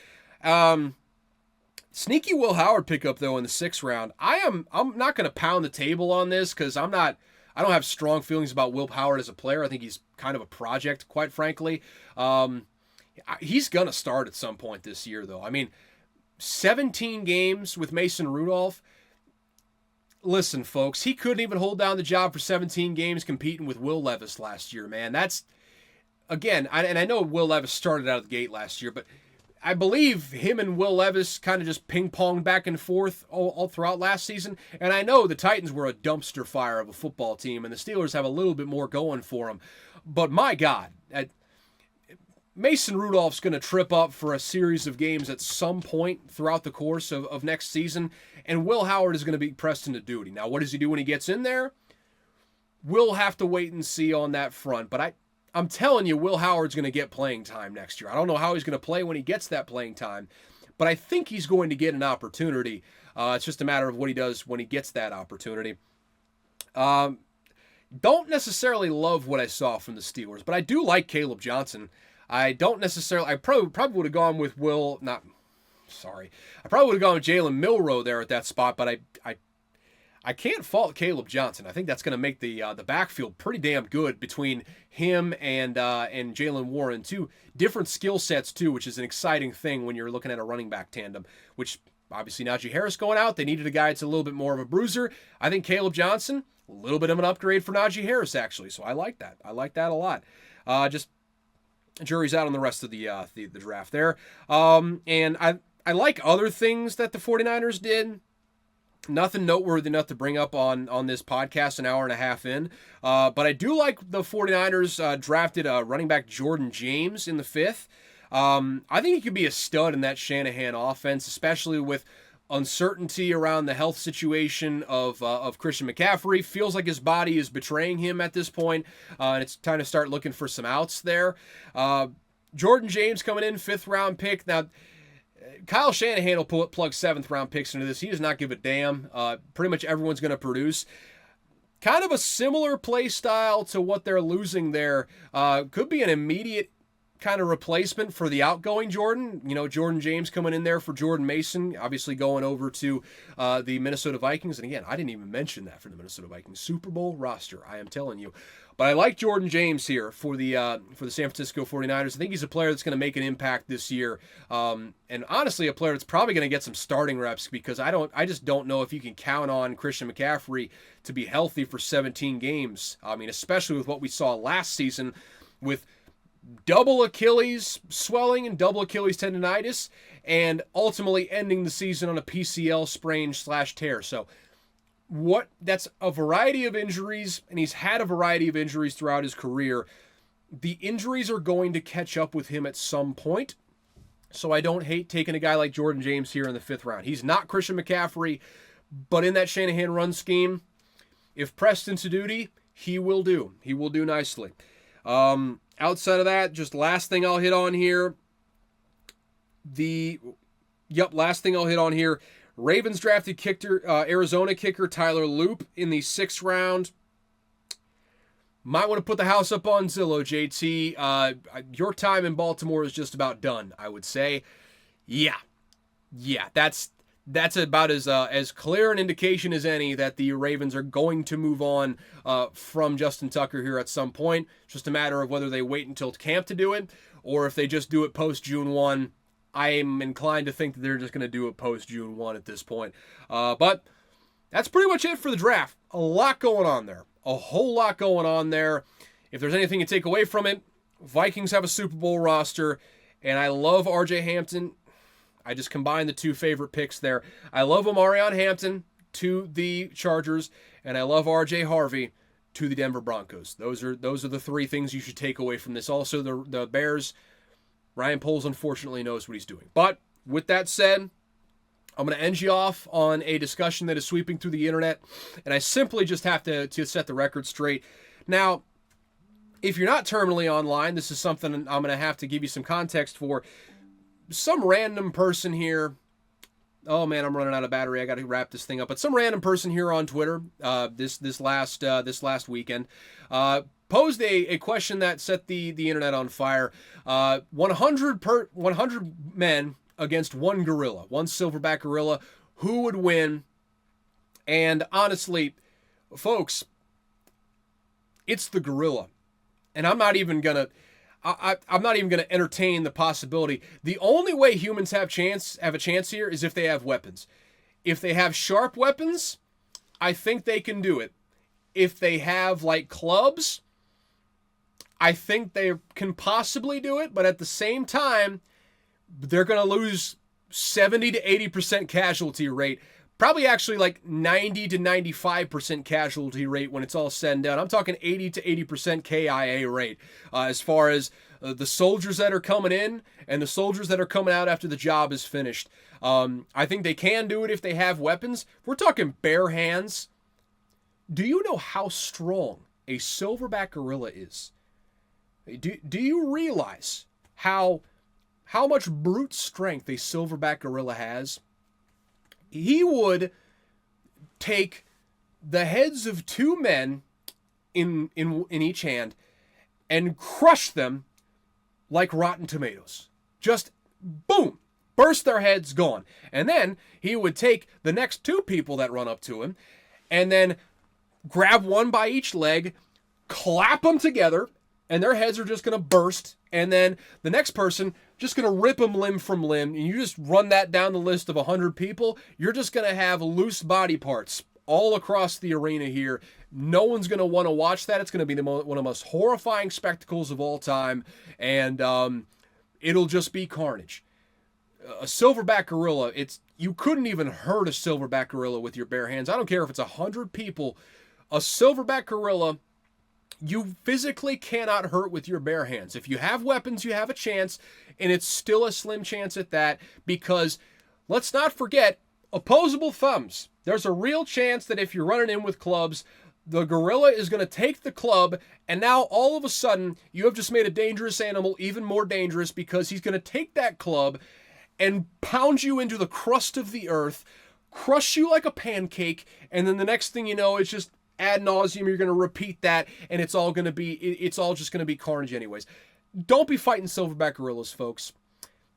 Sneaky Will Howard pickup, though, in the 6th round. I'm not going to pound the table on this because I don't have strong feelings about Will Howard as a player. I think he's kind of a project, quite frankly. He's going to start at some point this year, though. I mean, 17 games with Mason Rudolph. Listen, folks, he couldn't even hold down the job for 17 games competing with Will Levis last year, man. That's, again, and I know Will Levis started out of the gate last year, but I believe him and Will Levis kind of just ping-ponged back and forth all throughout last season. And I know the Titans were a dumpster fire of a football team, and the Steelers have a little bit more going for them. But my God, Mason Rudolph's going to trip up for a series of games at some point throughout the course of next season, and Will Howard is going to be pressed into duty. Now, what does he do when he gets in there? We'll have to wait and see on that front, but I'm telling you, Will Howard's going to get playing time next year. I don't know how he's going to play when he gets that playing time, but I think he's going to get an opportunity. It's just a matter of what he does when he gets that opportunity. Don't necessarily love what I saw from the Steelers, but I do like Caleb Johnson. I probably would have gone with I probably would have gone with Jalen Milroe there at that spot, but I can't fault Caleb Johnson. I think that's going to make the backfield pretty damn good between him and Jalen Warren. 2 different skill sets too, which is an exciting thing when you're looking at a running back tandem, which obviously Najee Harris going out, they needed a guy that's a little bit more of a bruiser. I think Caleb Johnson, a little bit of an upgrade for Najee Harris actually, so I like that. I like that a lot. Just jury's out on the rest of the draft there. And I like other things that the 49ers did. Nothing noteworthy enough to bring up on this podcast an hour and a half in. But I do like the 49ers drafted running back Jordan James in the 5th. I think he could be a stud in that Shanahan offense, especially with uncertainty around the health situation of Christian McCaffrey. Feels like his body is betraying him at this point, and it's time to start looking for some outs there. Jordan James coming in, 5th-round pick. Now, Kyle Shanahan will plug 7th-round picks into this. He does not give a damn. Pretty much everyone's going to produce. Kind of a similar play style to what they're losing there. Could be an immediate kind of replacement for the outgoing Jordan. Jordan James coming in there for Jordan Mason, obviously going over to the Minnesota Vikings. And again, I didn't even mention that for the Minnesota Vikings Super Bowl roster, I am telling you. But I like Jordan James here for the San Francisco 49ers. I think he's a player that's going to make an impact this year. And honestly, a player that's probably going to get some starting reps, because I just don't know if you can count on Christian McCaffrey to be healthy for 17 games. I mean, especially with what we saw last season with double Achilles swelling and double Achilles tendonitis, and ultimately ending the season on a PCL sprain/tear. So that's a variety of injuries, and he's had a variety of injuries throughout his career. The injuries are going to catch up with him at some point. So I don't hate taking a guy like Jordan James here in the 5th round. He's not Christian McCaffrey, but in that Shanahan run scheme, if pressed into duty, he will do. He will do nicely. Outside of that, just last thing I'll hit on here. Ravens drafted Arizona kicker Tyler Loop in the 6th round. Might want to put the house up on Zillow, JT. Your time in Baltimore is just about done, I would say. Yeah, that's about as clear an indication as any that the Ravens are going to move on from Justin Tucker here at some point. It's just a matter of whether they wait until camp to do it, or if they just do it post-June 1. I'm inclined to think that they're just going to do it post-June 1 at this point. But that's pretty much it for the draft. A lot going on there. A whole lot going on there. If there's anything to take away from it, Vikings have a Super Bowl roster, and I love R.J. Hampton. I just combined the two favorite picks there. I love Omarion Hampton to the Chargers, and I love R.J. Harvey to the Denver Broncos. Those are the 3 things you should take away from this. Also, the Bears, Ryan Poles unfortunately knows what he's doing. But with that said, I'm going to end you off on a discussion that is sweeping through the internet, and I simply just have to set the record straight. Now, if you're not terminally online, this is something I'm going to have to give you some context for. Some random person here, oh man, I'm running out of battery, I got to wrap this thing up, but some random person here on Twitter this last weekend posed a question that set the internet on fire. 100 men against one gorilla, one silverback gorilla. Who would win? And honestly, folks, it's the gorilla. And I'm not even gonna entertain the possibility. The only way humans have a chance here is if they have weapons. If they have sharp weapons, I think they can do it. If they have like clubs, I think they can possibly do it, but at the same time, they're going to lose 70 to 80% casualty rate. Probably actually like 90 to 95% casualty rate when it's all said and done. I'm talking 80 to 80% KIA rate as far as the soldiers that are coming in and the soldiers that are coming out after the job is finished. I think they can do it if they have weapons. If we're talking bare hands, do you know how strong a silverback gorilla is? Do you realize how much brute strength a silverback gorilla has? He would take the heads of 2 men in each hand and crush them like rotten tomatoes. Just boom, burst their heads, gone. And then he would take the next 2 people that run up to him and then grab one by each leg, clap them together, and their heads are just going to burst. And then the next person just going to rip them limb from limb. And you just run that down the list of 100 people. You're just going to have loose body parts all across the arena here. No one's going to want to watch that. It's going to be one of the most horrifying spectacles of all time. And it'll just be carnage. A silverback gorilla, you couldn't even hurt a silverback gorilla with your bare hands. I don't care if it's 100 people. A silverback gorilla, you physically cannot hurt with your bare hands. If you have weapons, you have a chance, and it's still a slim chance at that, because let's not forget, opposable thumbs. There's a real chance that if you're running in with clubs, the gorilla is going to take the club, and now all of a sudden you have just made a dangerous animal even more dangerous, because he's going to take that club and pound you into the crust of the earth, crush you like a pancake, and then the next thing you know, it's just ad nauseum. You're going to repeat that, and it's all just going to be carnage anyways. Don't be fighting silverback gorillas, folks.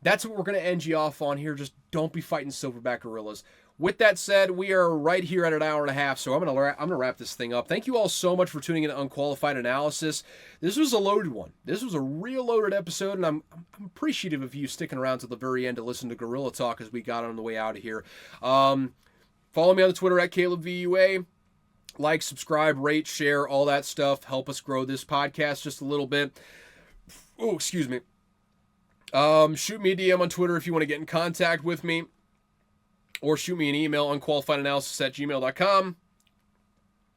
That's what we're going to end you off on here. Just don't be fighting silverback gorillas. With that said, we are right here at an hour and a half, so I'm gonna wrap this thing up. Thank you all so much for tuning in to Unqualified Analysis. This was a loaded one. This was a real loaded episode, and I'm appreciative of you sticking around to the very end to listen to Gorilla Talk as we got on the way out of here. Follow me on the Twitter at CalebVUA. Like, subscribe, rate, share, all that stuff. Help us grow this podcast just a little bit. Oh, excuse me. Shoot me a DM on Twitter if you want to get in contact with me. Or shoot me an email, unqualifiedanalysis@gmail.com.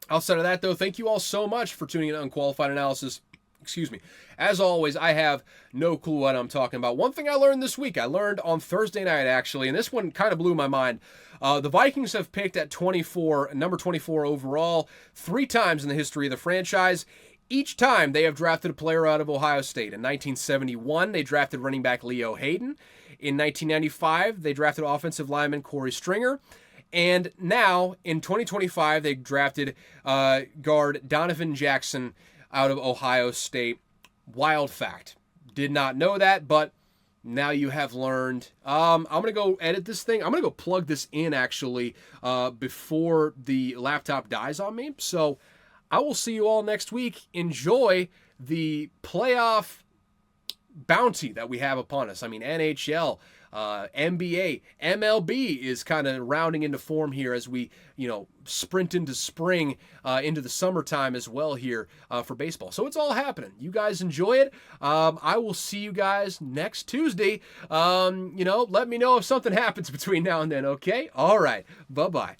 Outside of that, though, thank you all so much for tuning in to Unqualified Analysis. Excuse me. As always, I have no clue what I'm talking about. One thing I learned this week, I learned on Thursday night, actually, and this one kind of blew my mind. The Vikings have picked at number 24 overall, 3 times in the history of the franchise. Each time they have drafted a player out of Ohio State. In 1971, they drafted running back Leo Hayden. In 1995, they drafted offensive lineman Corey Stringer. And now, in 2025, they drafted guard Donovan Jackson out of Ohio State. Wild fact. Did not know that, but now you have learned. I'm going to go edit this thing. I'm going to go plug this in, actually, before the laptop dies on me. So I will see you all next week. Enjoy the playoff bounty that we have upon us. I mean, NHL, NBA, MLB is kind of rounding into form here as we, sprint into spring, into the summertime as well here for baseball. So it's all happening. You guys enjoy it. I will see you guys next Tuesday. Let me know if something happens between now and then, okay? All right. Bye-bye.